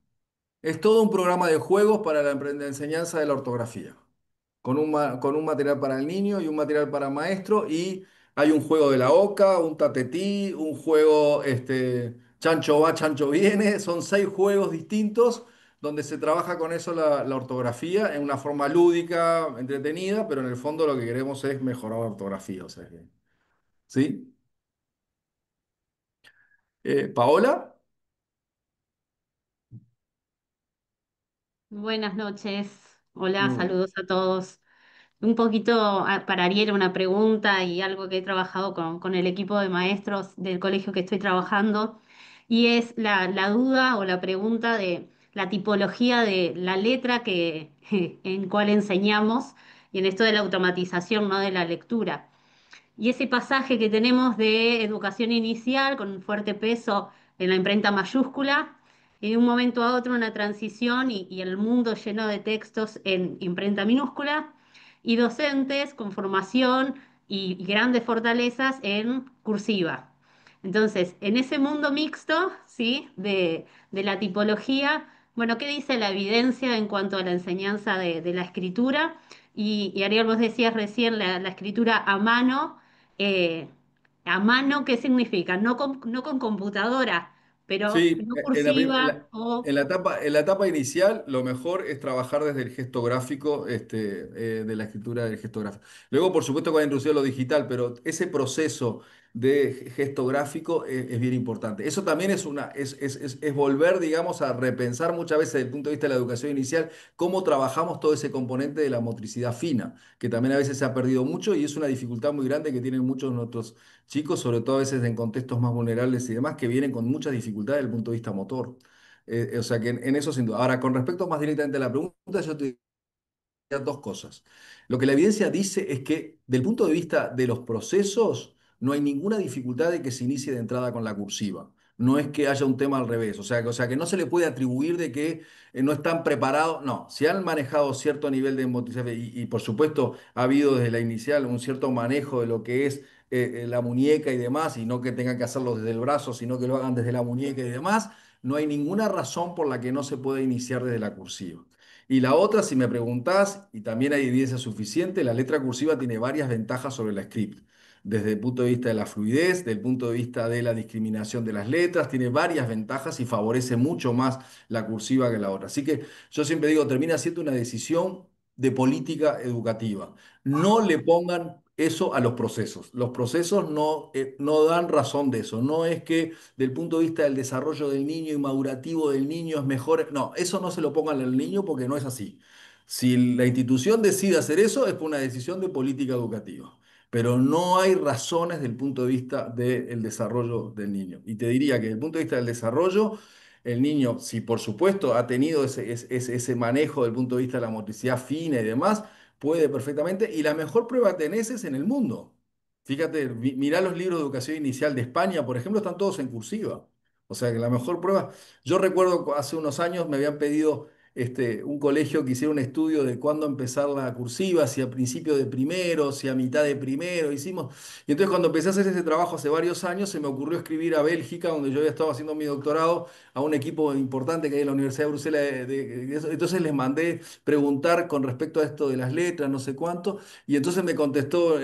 B: Es todo un programa de juegos para la enseñanza de la ortografía, con un material para el niño y un material para el maestro, y hay un juego de la oca, un tatetí, un juego chancho va, chancho viene, son 6 juegos distintos donde se trabaja con eso la ortografía en una forma lúdica, entretenida, pero en el fondo lo que queremos es mejorar la ortografía. O sea ¿sí? Paola.
H: Buenas noches. Hola,
B: Muy bueno.
H: saludos a todos. Un poquito para Ariel una pregunta y algo que he trabajado con el equipo de maestros del colegio que estoy trabajando, y es la duda o la pregunta de la tipología de la letra que, en cual enseñamos y en esto de la automatización, ¿no? De la lectura. Y ese pasaje que tenemos de educación inicial con un fuerte peso en la imprenta mayúscula, y de un momento a otro una transición y el mundo lleno de textos en imprenta minúscula, y docentes con formación y grandes fortalezas en cursiva. Entonces, en ese mundo mixto, ¿sí? De la tipología, bueno, ¿qué dice la evidencia en cuanto a la enseñanza de la escritura? Y Ariel, vos decías recién la escritura eh, a mano, ¿qué significa? No con computadora, pero
B: Sí,
H: no cursiva o...
B: en la etapa inicial lo mejor es trabajar desde el gesto gráfico, de la escritura del gesto gráfico. Luego, por supuesto, con la introducción a lo digital, pero ese proceso de gesto gráfico es bien importante. Eso también es volver, digamos, a repensar muchas veces desde el punto de vista de la educación inicial cómo trabajamos todo ese componente de la motricidad fina, que también a veces se ha perdido mucho y es una dificultad muy grande que tienen muchos de nuestros chicos, sobre todo a veces en contextos más vulnerables y demás, que vienen con muchas dificultades desde el punto de vista motor. O sea que en eso sin duda. Ahora, con respecto más directamente a la pregunta, yo te dos cosas. Lo que la evidencia dice es que, del punto de vista de los procesos, no hay ninguna dificultad de que se inicie de entrada con la cursiva. No es que haya un tema al revés, o sea que no se le puede atribuir de que no están preparados. No, si han manejado cierto nivel de motricidad y por supuesto ha habido desde la inicial un cierto manejo de lo que es la muñeca y demás, y no que tengan que hacerlo desde el brazo, sino que lo hagan desde la muñeca y demás, no hay ninguna razón por la que no se pueda iniciar desde la cursiva. Y la otra, si me preguntás, y también hay evidencia suficiente, la letra cursiva tiene varias ventajas sobre la script. Desde el punto de vista de la fluidez, desde el punto de vista de la discriminación de las letras, tiene varias ventajas y favorece mucho más la cursiva que la otra. Así que yo siempre digo, termina siendo una decisión de política educativa. No le pongan eso a los procesos. Los procesos no dan razón de eso. No es que del punto de vista del desarrollo del niño y madurativo del niño es mejor. No, eso no se lo pongan al niño porque no es así. Si la institución decide hacer eso, es por una decisión de política educativa. Pero no hay razones del punto de vista del desarrollo del niño. Y te diría que desde el punto de vista del desarrollo, el niño, si por supuesto ha tenido ese manejo del punto de vista de la motricidad fina y demás, puede perfectamente. Y la mejor prueba tenés es en el mundo. Fíjate, mirá los libros de educación inicial de España, por ejemplo, están todos en cursiva. O sea que la mejor prueba. Yo recuerdo hace unos años me habían pedido un colegio que hiciera un estudio de cuándo empezar la cursiva, si a principio de primero, si a mitad de primero, hicimos. Y entonces cuando empecé a hacer ese trabajo hace varios años, se me ocurrió escribir a Bélgica, donde yo había estado haciendo mi doctorado, a un equipo importante que hay en la Universidad de Bruselas. Entonces les mandé preguntar con respecto a esto de las letras, no sé cuánto. Y entonces me contestó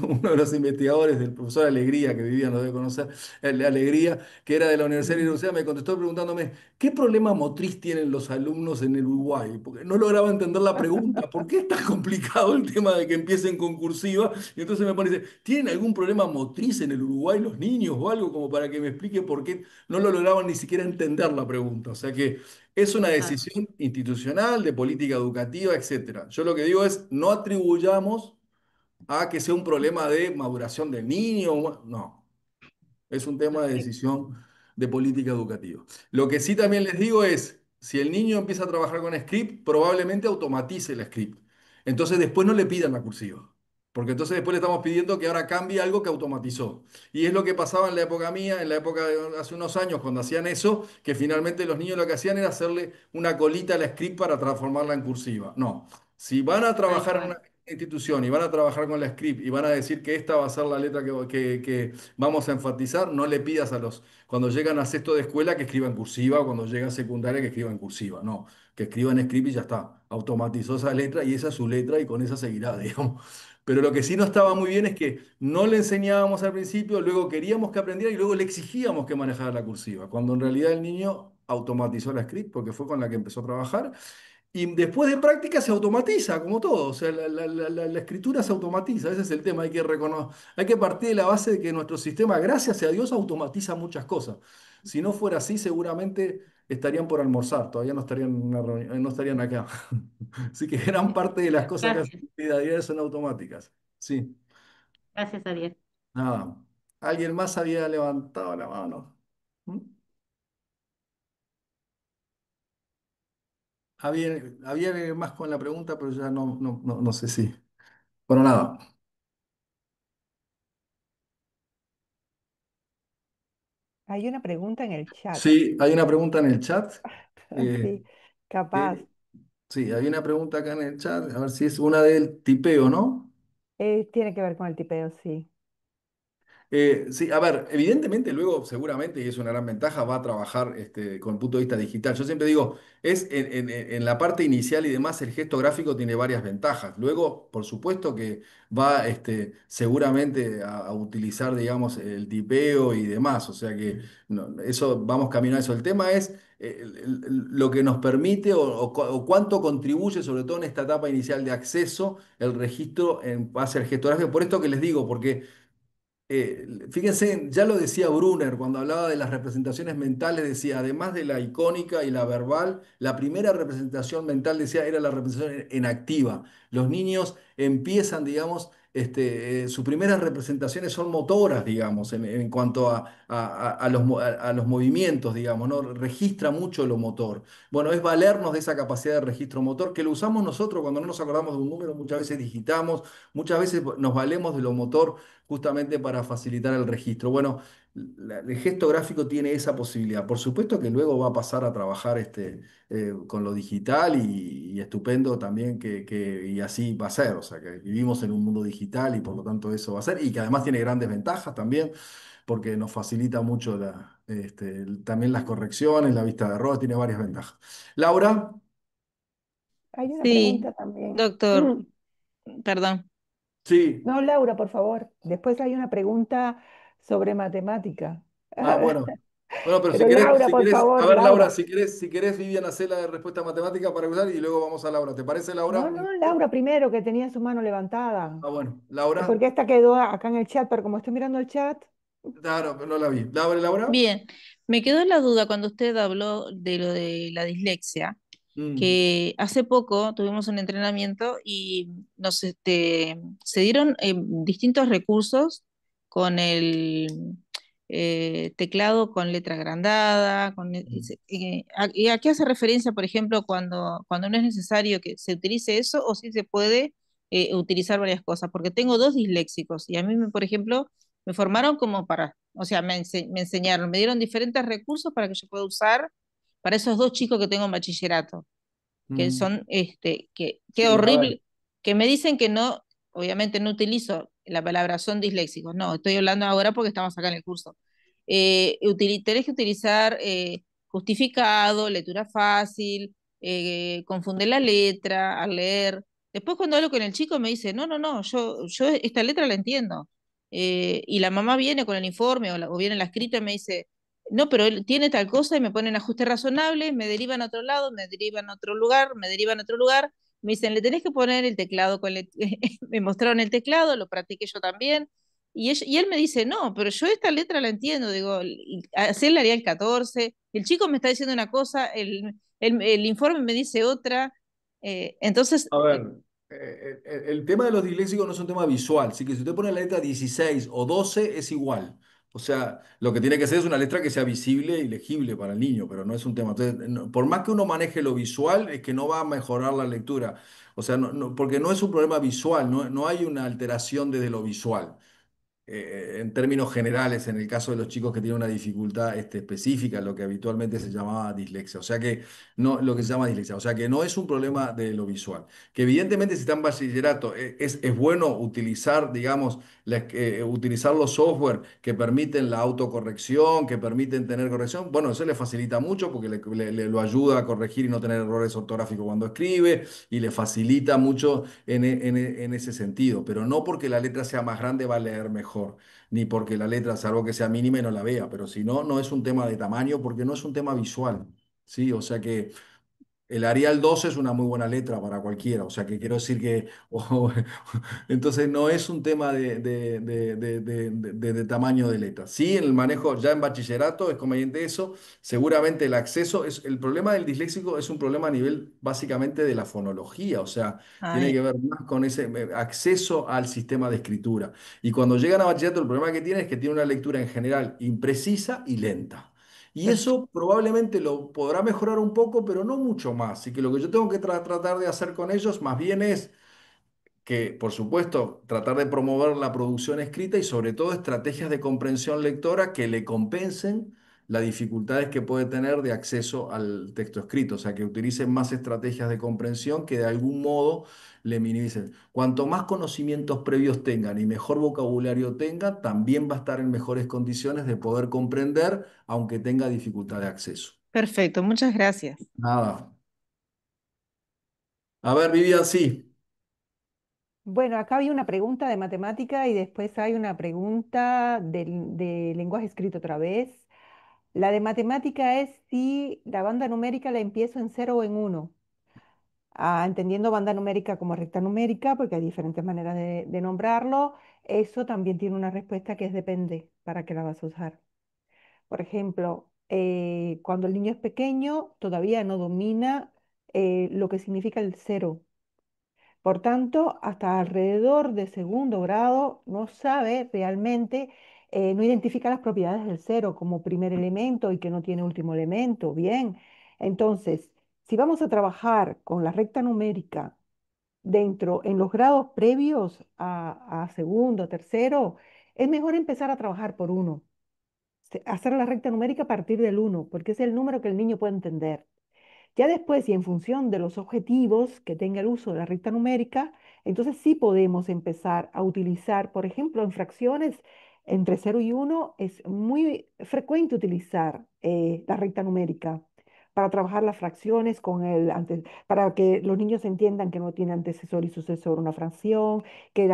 B: uno de los investigadores, del profesor Alegría, que vivía, lo debe conocer, Alegría, que era de la Universidad de Bruselas, me contestó preguntándome, ¿qué problema motriz tienen los alumnos alumnos en el Uruguay, porque no lograba entender la pregunta, ¿por qué es tan complicado el tema de que empiecen con cursiva? Y entonces me pone, dice, ¿tienen algún problema motriz en el Uruguay los niños o algo como para que me explique por qué no lo lograban ni siquiera entender la pregunta? O sea que es una
H: Claro.
B: decisión institucional, de política educativa, etcétera. Yo lo que digo es, no atribuyamos a que sea un problema de maduración del niño, no. Es un tema de
H: Perfecto.
B: decisión de política educativa. Lo que sí también les digo es, si el niño empieza a trabajar con script, probablemente automatice el script. Entonces después no le pidan la cursiva. Porque entonces después le estamos pidiendo que ahora cambie algo que automatizó. Y es lo que pasaba en la época mía, en la época de hace unos años, cuando hacían eso, que finalmente los niños lo que hacían era hacerle una colita al script para transformarla en cursiva. No. Si van a
H: Tal
B: trabajar en
H: cual.
B: una institución y van a trabajar con la script y van a decir que esta va a ser la letra que vamos a enfatizar, no le pidas a los, cuando llegan a sexto de escuela que escriban cursiva o cuando llegan a secundaria que escriban cursiva, no, que escriban script y ya está, automatizó esa letra y esa es su letra y con esa seguirá, digamos. Pero lo que sí no estaba muy bien es que no le enseñábamos al principio, luego queríamos que aprendiera y luego le exigíamos que manejara la cursiva, cuando en realidad el niño automatizó la script porque fue con la que empezó a trabajar y después de práctica se automatiza, como todo. O sea, la escritura se automatiza. Ese es el tema. Hay que partir de la base de que nuestro sistema, gracias a Dios, automatiza muchas cosas. Si no fuera así, seguramente estarían por almorzar. Todavía no estarían en una no estarían acá. Así que gran parte de las cosas que hacen
H: Gracias.
B: en la vida son automáticas. Sí,
H: Gracias, Ariel.
B: nada. ¿Alguien más había levantado la mano? ¿Mm? Había alguien más con la pregunta, pero ya no sé si. Bueno, nada.
C: Hay una pregunta en el chat.
B: Sí, hay una pregunta en el chat.
C: Sí,
B: eh,
C: capaz.
B: que- sí, hay una pregunta acá en el chat. A ver si es una del tipeo, ¿no?
C: Tiene que ver con el tipeo, sí.
B: Sí, a ver, evidentemente luego seguramente, y es una gran ventaja, va a trabajar con el punto de vista digital. Yo siempre digo, es en la parte inicial y demás, el gesto gráfico tiene varias ventajas. Luego, por supuesto que va seguramente a utilizar, digamos, el tipeo y demás. O sea que eso vamos camino a eso. El tema es lo que nos permite o cuánto contribuye, sobre todo en esta etapa inicial de acceso, el registro en base al gesto gráfico. Por esto que les digo, porque fíjense, ya lo decía Brunner cuando hablaba de las representaciones mentales, decía, además de la icónica y la verbal, la primera representación mental, decía, era la representación en activa. Los niños empiezan, digamos, sus primeras representaciones son motoras, digamos, en cuanto a los movimientos, digamos, ¿no? Registra mucho lo motor. Bueno, es valernos de esa capacidad de registro motor que lo usamos nosotros cuando no nos acordamos de un número, muchas veces digitamos, muchas veces nos valemos de lo motor justamente para facilitar el registro. Bueno, el gesto gráfico tiene esa posibilidad. Por supuesto que luego va a pasar a trabajar con lo digital y estupendo también y así va a ser. O sea, que vivimos en un mundo digital y por lo tanto eso va a ser. Y que además tiene grandes ventajas también porque nos facilita mucho también las correcciones, la vista de errores, tiene varias ventajas. Laura,
C: Hay una
I: Sí,
C: pregunta también.
I: doctor, perdón.
B: sí.
C: No, Laura, por favor. Después hay una pregunta sobre matemática.
B: Ah, bueno. Bueno, pero
C: Pero Laura,
B: si
C: por
B: querés, a
C: favor,
B: ver, Laura,
C: Laura.
B: si querés, Vivian, hacer la respuesta matemática para usar y luego vamos a Laura. ¿Te parece, Laura?
C: No, no, Laura primero, que tenía su mano levantada.
B: Ah, bueno. Laura,
C: Porque esta quedó acá en el chat, pero como estoy mirando el chat,
B: claro, no la vi. Laura, Laura.
I: Bien, me quedó la duda cuando usted habló de lo de la dislexia,
B: Mm,
I: que hace poco tuvimos un entrenamiento y se dieron distintos recursos con el teclado con letra agrandada,
B: mm,
I: ¿y a qué hace referencia, por ejemplo, cuando no es necesario que se utilice eso o si se puede utilizar varias cosas? Porque tengo dos disléxicos y a mí, por ejemplo, me formaron como o sea, me enseñaron, me dieron diferentes recursos para que yo pueda usar para esos dos chicos que tengo en bachillerato que
B: mm.
I: son, qué
B: Sí, a ver.
I: horrible, que me dicen que no, obviamente no utilizo la palabra son disléxicos, no, estoy hablando ahora porque estamos acá en el curso. Tenés que utilizar justificado, lectura fácil, confunde la letra al leer. Después cuando hablo con el chico me dice, no, yo esta letra la entiendo. Y la mamá viene con el informe o viene la escrita y me dice, no, pero él tiene tal cosa y me ponen ajustes razonables, me derivan a otro lado, me derivan a otro lugar, me derivan a otro lugar, me dicen, le tenés que poner el teclado me mostraron el teclado, lo practiqué yo también, y él me dice, no, pero yo esta letra la entiendo, digo, así le haría el 14, y el chico me está diciendo una cosa, el informe me dice otra, entonces,
B: A ver, el tema de los disléxicos no es un tema visual, así que si usted pone la letra 16 o 12 es igual. O sea, lo que tiene que ser es una letra que sea visible y legible para el niño, pero no es un tema. Entonces, por más que uno maneje lo visual, es que no va a mejorar la lectura. O sea, porque no es un problema visual, no hay una alteración desde lo visual en términos generales, en el caso de los chicos que tienen una dificultad específica, lo que habitualmente se llamaba dislexia. O sea que no, lo que se llama dislexia. O sea que no es un problema de lo visual. Que evidentemente si está en bachillerato, es bueno utilizar, digamos, utilizar los software que permiten la autocorrección, que permiten tener corrección. Bueno, eso le facilita mucho porque lo ayuda a corregir y no tener errores ortográficos cuando escribe y le facilita mucho en ese sentido, pero no porque la letra sea más grande va a leer mejor, ni porque la letra, salvo que sea mínima y no la vea, pero si no, no es un tema de tamaño porque no es un tema visual, ¿sí? O sea que el Arial 12 es una muy buena letra para cualquiera, o sea que quiero decir que entonces no es un tema de tamaño de letra. Sí, en el manejo ya en bachillerato es conveniente eso, seguramente el acceso, el problema del disléxico es un problema a nivel básicamente de la fonología, o sea, tiene
I: ay,
B: que ver más con ese acceso al sistema de escritura. Y cuando llegan a bachillerato el problema que tienen es que tiene una lectura en general imprecisa y lenta. Y eso probablemente lo podrá mejorar un poco, pero no mucho más. Así que lo que yo tengo que tratar de hacer con ellos más bien es que, por supuesto, tratar de promover la producción escrita y sobre todo estrategias de comprensión lectora que le compensen las dificultades que puede tener de acceso al texto escrito. O sea, que utilicen más estrategias de comprensión que de algún modo le minimicen. Cuanto más conocimientos previos tengan y mejor vocabulario tengan, también va a estar en mejores condiciones de poder comprender, aunque tenga dificultad de acceso.
I: perfecto, muchas gracias.
B: Nada. A ver, Vivian, sí.
C: Bueno, acá hay una pregunta de matemática y después hay una pregunta de lenguaje escrito otra vez. La de matemática es si la banda numérica la empiezo en cero o en uno. Entendiendo banda numérica como recta numérica, porque hay diferentes maneras de nombrarlo, eso también tiene una respuesta que es depende para qué la vas a usar. Por ejemplo, cuando el niño es pequeño, todavía no domina lo que significa el cero. Por tanto, hasta alrededor de segundo grado no sabe realmente, no identifica las propiedades del cero como primer elemento y que no tiene último elemento. Bien, entonces, si vamos a trabajar con la recta numérica en los grados previos a segundo, tercero, es mejor empezar a trabajar por uno, hacer la recta numérica a partir del uno, porque es el número que el niño puede entender. Ya después, y en función de los objetivos que tenga el uso de la recta numérica, entonces sí podemos empezar a utilizar, por ejemplo, en fracciones entre cero y uno es muy frecuente utilizar la recta numérica para trabajar las fracciones para que los niños entiendan que no tiene antecesor y sucesor una fracción, que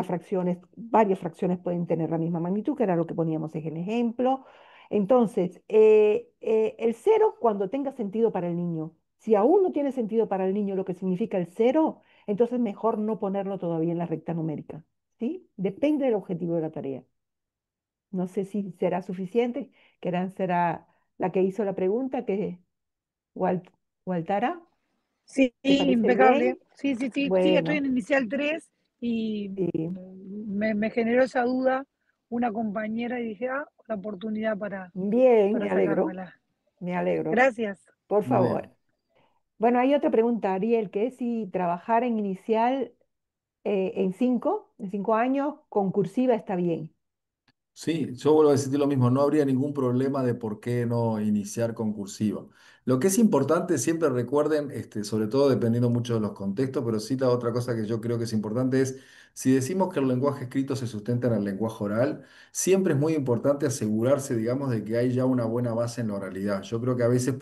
C: varias fracciones pueden tener la misma magnitud, que era lo que poníamos en el ejemplo. Entonces, el cero cuando tenga sentido para el niño. Si aún no tiene sentido para el niño lo que significa el cero, entonces mejor no ponerlo todavía en la recta numérica, ¿sí? Depende del objetivo de la tarea. No sé si será suficiente, será la que hizo la pregunta, que Wal- Waltara,
J: Sí,
C: ¿te parece
J: impecable.
C: bien?
J: Sí, sí, sí, sí, estoy
C: Bueno,
J: en inicial 3 y
C: sí.
J: me generó esa duda una compañera y dije, la oportunidad
C: Bien,
J: para sacármela.
C: me alegro,
J: Gracias.
C: por
B: Muy
C: favor.
B: bien.
C: Bueno, hay otra pregunta, Ariel, que es si trabajar en inicial en 5 años con cursiva está bien.
B: Sí, yo vuelvo a decirte lo mismo, no habría ningún problema de por qué no iniciar con cursiva. Lo que es importante, siempre recuerden, sobre todo dependiendo mucho de los contextos, pero sí la otra cosa que yo creo que es importante es, si decimos que el lenguaje escrito se sustenta en el lenguaje oral, siempre es muy importante asegurarse, digamos, de que hay ya una buena base en la oralidad. Yo creo que a veces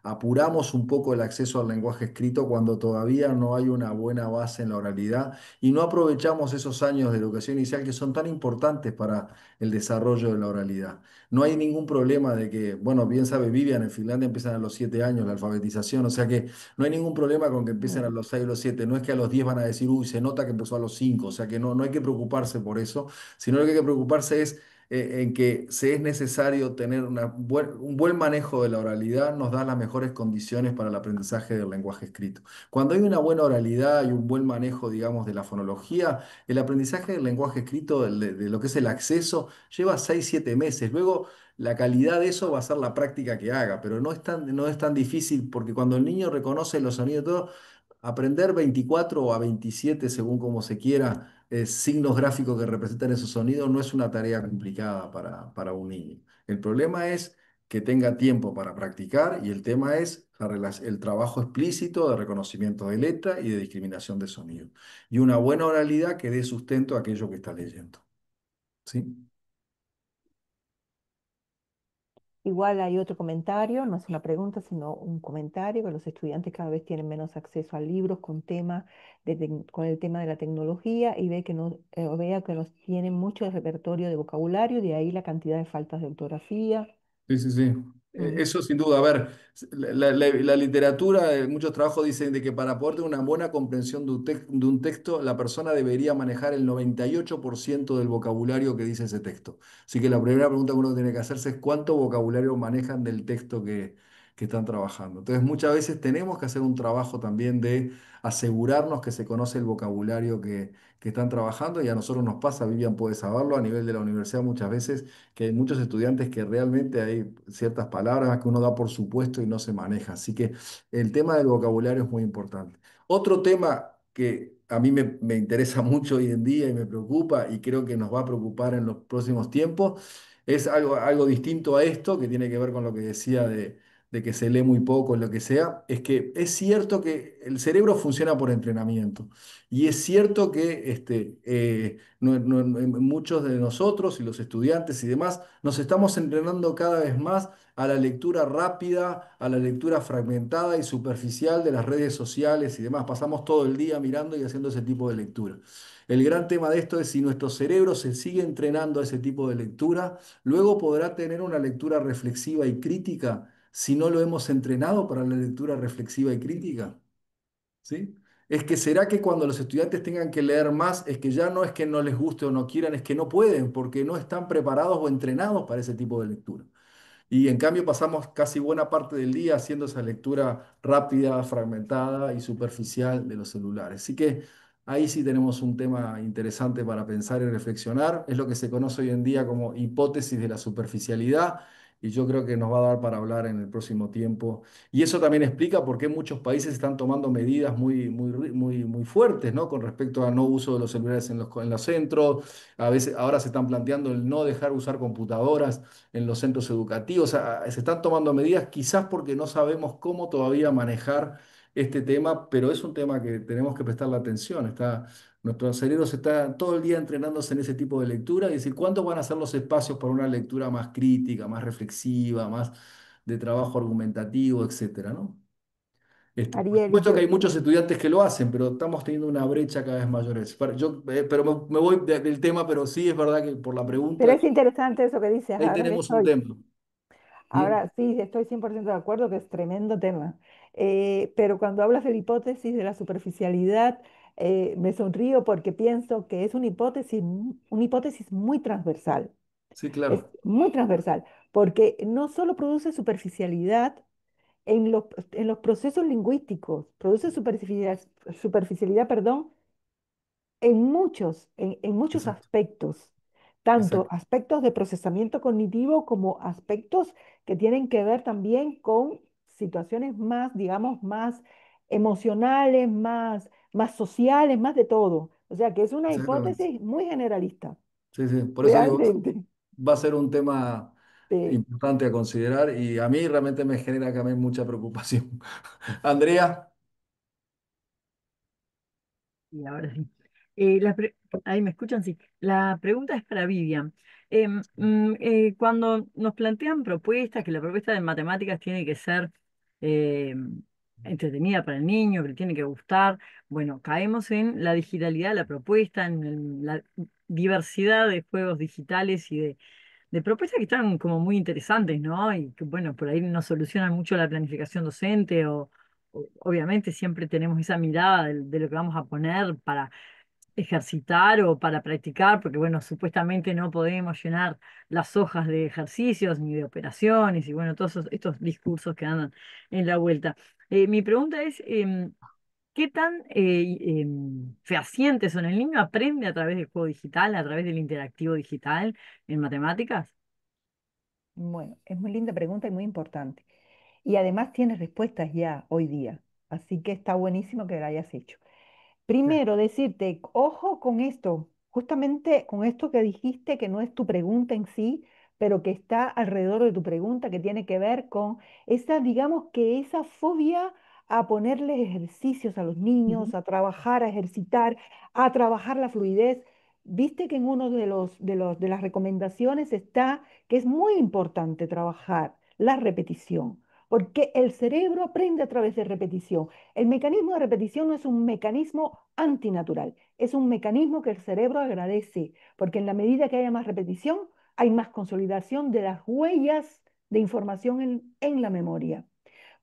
B: apuramos un poco el acceso al lenguaje escrito cuando todavía no hay una buena base en la oralidad y no aprovechamos esos años de educación inicial que son tan importantes para el desarrollo de la oralidad. no hay ningún problema de que, bueno, bien sabe Vivian, en Finlandia empiezan a los 7 años la alfabetización, o sea que no hay ningún problema con que empiecen a
C: Mm.
B: los 6 o los 7, no es que a los 10 van a decir, uy, se nota que empezó a los 5, o sea que no, no hay que preocuparse por eso, sino lo que hay que preocuparse es en que se es necesario tener un buen manejo de la oralidad, nos da las mejores condiciones para el aprendizaje del lenguaje escrito. Cuando hay una buena oralidad y un buen manejo, digamos, de la fonología, el aprendizaje del lenguaje escrito, de lo que es el acceso, lleva 6 7 meses. Luego, la calidad de eso va a ser la práctica que haga, pero no es tan difícil porque cuando el niño reconoce los sonidos y todo, aprender 24 o a 27, según como se quiera, signos gráficos que representan esos sonidos, no es una tarea complicada para un niño. El problema es que tenga tiempo para practicar y el tema es el trabajo explícito de reconocimiento de letra y de discriminación de sonido. Y una buena oralidad que dé sustento a aquello que está leyendo. ¿Sí?
C: Igual hay otro comentario, no es una pregunta, sino un comentario, que los estudiantes cada vez tienen menos acceso a libros con con el tema de la tecnología y vea que nos tienen mucho repertorio de vocabulario, de ahí la cantidad de faltas de ortografía.
B: Sí, sí, sí.
C: Mm.
B: Eso sin duda. A ver, la literatura, muchos trabajos dicen de que para poder tener una buena comprensión de un texto, la persona debería manejar el 98% del vocabulario que dice ese texto. Así que la primera pregunta que uno tiene que hacerse es cuánto vocabulario manejan del texto que están trabajando. Entonces, muchas veces tenemos que hacer un trabajo también de asegurarnos que se conoce el vocabulario que están trabajando y a nosotros nos pasa, Vivian puede saberlo, a nivel de la universidad muchas veces que hay muchos estudiantes que realmente hay ciertas palabras que uno da por supuesto y no se maneja. Así que el tema del vocabulario es muy importante. Otro tema que a mí me interesa mucho hoy en día y me preocupa y creo que nos va a preocupar en los próximos tiempos es algo distinto a esto, que tiene que ver con lo que decía de que se lee muy poco, lo que sea, es que es cierto que el cerebro funciona por entrenamiento. Y es cierto que muchos de nosotros y los estudiantes y demás nos estamos entrenando cada vez más a la lectura rápida, a la lectura fragmentada y superficial de las redes sociales y demás. Pasamos todo el día mirando y haciendo ese tipo de lectura. El gran tema de esto es si nuestro cerebro se sigue entrenando a ese tipo de lectura, luego podrá tener una lectura reflexiva y crítica si no lo hemos entrenado para la lectura reflexiva y crítica. ¿Sí? Es que será que cuando los estudiantes tengan que leer más, es que ya no es que no les guste o no quieran, es que no pueden, porque no están preparados o entrenados para ese tipo de lectura. Y en cambio pasamos casi buena parte del día haciendo esa lectura rápida, fragmentada y superficial de los celulares. Así que ahí sí tenemos un tema interesante para pensar y reflexionar. Es lo que se conoce hoy en día como hipótesis de la superficialidad y yo creo que nos va a dar para hablar en el próximo tiempo. Y eso también explica por qué muchos países están tomando medidas muy fuertes, ¿no? Con respecto a no uso de los celulares en los centros. A veces ahora se están planteando el no dejar usar computadoras en los centros educativos. O sea, se están tomando medidas quizás porque no sabemos cómo todavía manejar este tema, pero es un tema que tenemos que prestarle atención. Nuestro cerebro se está todo el día entrenándose en ese tipo de lectura y decir, ¿cuántos van a ser los espacios para una lectura más crítica, más reflexiva, más de trabajo argumentativo, etcétera, ¿no? Por
C: Ariel, y
B: supuesto que hay muchos estudiantes que lo hacen, pero estamos teniendo una brecha cada vez mayor. Pero me voy del tema, pero sí es verdad que por la
C: pero
B: pregunta,
C: es interesante eso que dices,
B: ahí
C: ahora que
B: tenemos un
C: estoy.
B: tema. ¿Mm?
C: Ahora sí, estoy 100% de acuerdo que es tremendo tema. Pero cuando hablas de la hipótesis de la superficialidad, me sonrío porque pienso que es una hipótesis muy transversal.
B: Sí,
C: Es
B: claro.
C: muy transversal, porque no solo produce superficialidad en los procesos lingüísticos, produce superficialidad, perdón, en muchos
B: Exacto,
C: aspectos, tanto
B: exacto,
C: aspectos de procesamiento cognitivo como aspectos que tienen que ver también con situaciones más, digamos, más emocionales, más sociales, más de todo. O sea, que es una
B: exactamente.
C: hipótesis muy generalista,
B: Sí, sí. Por eso digo,
C: realmente.
B: va a ser un tema
C: Sí.
B: importante a considerar y a mí realmente me genera también mucha preocupación. Andrea,
G: Y ahora sí. Ahí me escuchan, sí. La pregunta es para Vivian. Cuando nos plantean propuestas, que la propuesta de matemáticas tiene que ser entretenida para el niño, que le tiene que gustar, bueno, caemos en la digitalidad de la propuesta, en la diversidad de juegos digitales y de de propuestas que están como muy interesantes, ¿no? Y que, bueno, por ahí nos solucionan mucho la planificación docente o obviamente siempre tenemos esa mirada de lo que vamos a poner para ejercitar o para practicar, porque bueno, supuestamente no podemos llenar las hojas de ejercicios ni de operaciones y bueno, todos estos discursos que andan en la vuelta. Mi pregunta es, ¿qué tan fehacientes son? ¿El niño aprende a través del juego digital, a través del interactivo digital en matemáticas?
C: Bueno, es muy linda pregunta y muy importante. Y además tiene respuestas ya hoy día. Así que está buenísimo que la hayas hecho.
G: Claro.
C: Primero, decirte, ojo con esto, justamente con esto que dijiste, que no es tu pregunta en sí, pero que está alrededor de tu pregunta, que tiene que ver con esa, digamos que esa fobia a ponerles ejercicios a los
G: Ujú.
C: niños, a trabajar, a ejercitar, a trabajar la fluidez. Viste que en uno de las recomendaciones está que es muy importante trabajar la repetición, porque el cerebro aprende a través de repetición. El mecanismo de repetición no es un mecanismo antinatural, es un mecanismo que el cerebro agradece, porque en la medida que haya más repetición, hay más consolidación de las huellas de información en la memoria.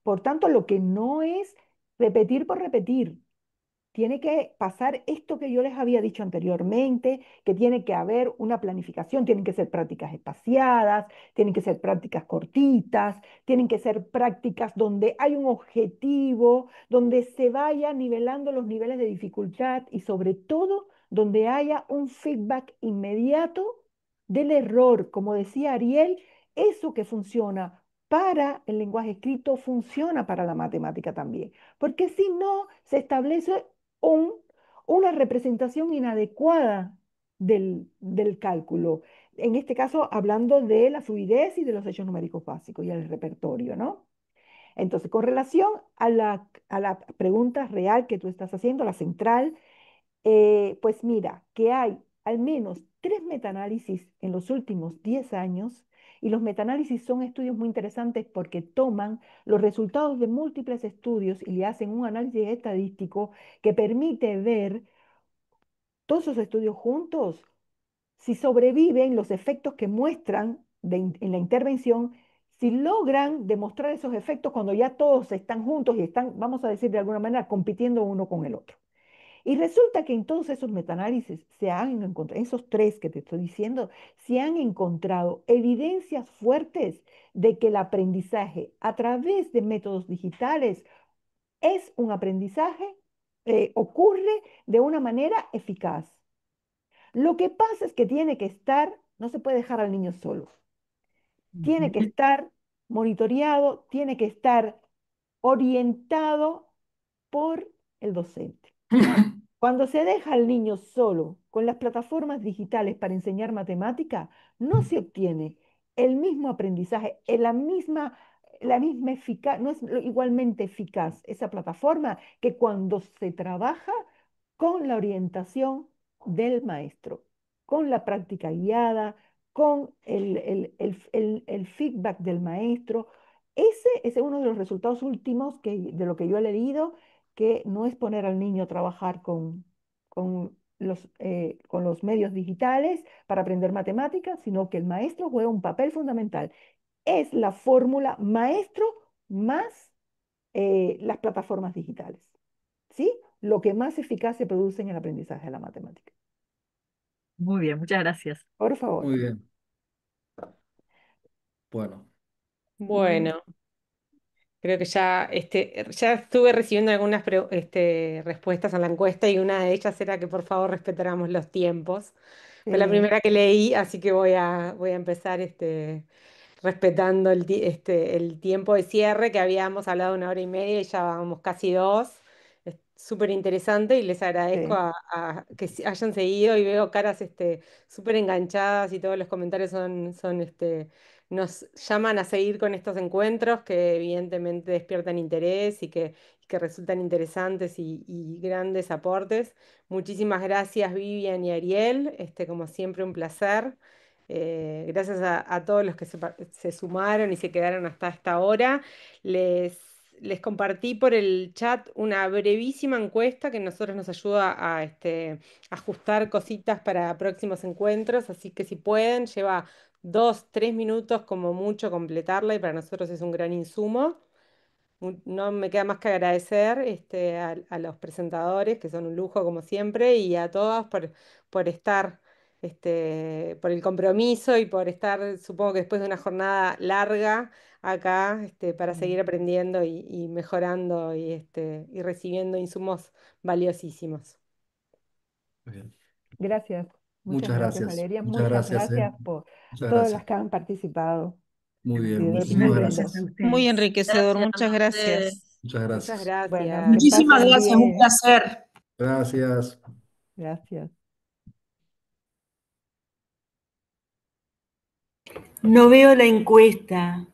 C: Por tanto, lo que no es repetir por repetir, tiene que pasar esto que yo les había dicho anteriormente, que tiene que haber una planificación, tienen que ser prácticas espaciadas, tienen que ser prácticas cortitas, tienen que ser prácticas donde hay un objetivo, donde se vaya nivelando los niveles de dificultad y sobre todo donde haya un feedback inmediato del error. Como decía Ariel, eso que funciona para el lenguaje escrito funciona para la matemática también, porque si no, se establece un- una representación inadecuada del cálculo. En este caso, hablando de la fluidez y de los hechos numéricos básicos y el repertorio, ¿no? Entonces, con relación a la pregunta real que tú estás haciendo, la central, pues mira, que hay al menos 3 metaanálisis en los últimos 10 años y los metaanálisis son estudios muy interesantes porque toman los resultados de múltiples estudios y le hacen un análisis estadístico que permite ver todos esos estudios juntos, si sobreviven los efectos que muestran en la intervención, si logran demostrar esos efectos cuando ya todos están juntos y están, vamos a decir de alguna manera, compitiendo uno con el otro. Y resulta que en todos esos metaanálisis se han encontrado, esos tres que te estoy diciendo, se han encontrado evidencias fuertes de que el aprendizaje a través de métodos digitales es un aprendizaje, ocurre de una manera eficaz. Lo que pasa es que tiene que estar, no se puede dejar al niño solo, tiene que
G: Ujú.
C: estar monitoreado, tiene que estar orientado por el docente. Cuando se deja al niño solo con las plataformas digitales para enseñar matemática, no se obtiene el mismo aprendizaje, la misma eficaz, no es igualmente eficaz esa plataforma que cuando se trabaja con la orientación del maestro, con la práctica guiada, con el feedback del maestro. Ese es uno de los resultados últimos de lo que yo he leído, que no es poner al niño a trabajar con los medios digitales para aprender matemáticas, sino que el maestro juega un papel fundamental. Es la fórmula maestro más las plataformas digitales. ¿Sí? Lo que más eficaz se produce en el aprendizaje de la matemática.
G: Muy bien, muchas gracias.
C: Por favor.
B: Muy bien. Bueno.
C: Mm,
F: Bueno, creo que ya, ya estuve recibiendo algunas respuestas a la encuesta y una de ellas era que por favor respetáramos los tiempos. Fue la
C: sí,
F: primera que leí, así que voy a empezar respetando el tiempo de cierre, que habíamos hablado 1 hora y media y ya vamos casi dos. Es súper interesante y les agradezco
C: sí.
F: a que hayan seguido y veo caras súper enganchadas y todos los comentarios nos llaman a seguir con estos encuentros que evidentemente despiertan interés y que resultan interesantes y grandes aportes. Muchísimas gracias, Vivian y Ariel. Como siempre, un placer. Gracias a todos los que se sumaron y se quedaron hasta esta hora. Les, les compartí por el chat una brevísima encuesta que a nosotros nos ayuda a ajustar cositas para próximos encuentros, así que si pueden, lleva 2, 3 minutos como mucho completarla y para nosotros es un gran insumo. No me queda más que agradecer a los presentadores, que son un lujo como siempre, y a todas por estar, por el compromiso y por estar, supongo que después de una jornada larga acá, para seguir aprendiendo y mejorando y recibiendo insumos valiosísimos.
B: Muy bien.
C: Gracias, muchas
B: Muchas
C: gracias
B: gracias.
C: Valeria,
B: Muchas
C: muchas
B: gracias,
C: gracias por
B: Muchas
C: todas las
B: gracias.
C: que han participado.
B: Muy
C: Ha
B: bien,
C: sido
B: muchísimas
G: Muchísimas gracias
C: estupendo.
G: a
B: gracias.
I: Muy
G: ustedes.
I: enriquecedor,
E: Gracias
I: muchas
E: a
I: gracias.
E: ustedes.
B: Muchas
F: Muchas
B: gracias.
C: Bueno,
F: gracias.
C: que
K: Muchísimas
C: pasen
K: gracias, un
C: bien.
K: placer.
B: Gracias.
C: Gracias.
K: No veo la encuesta.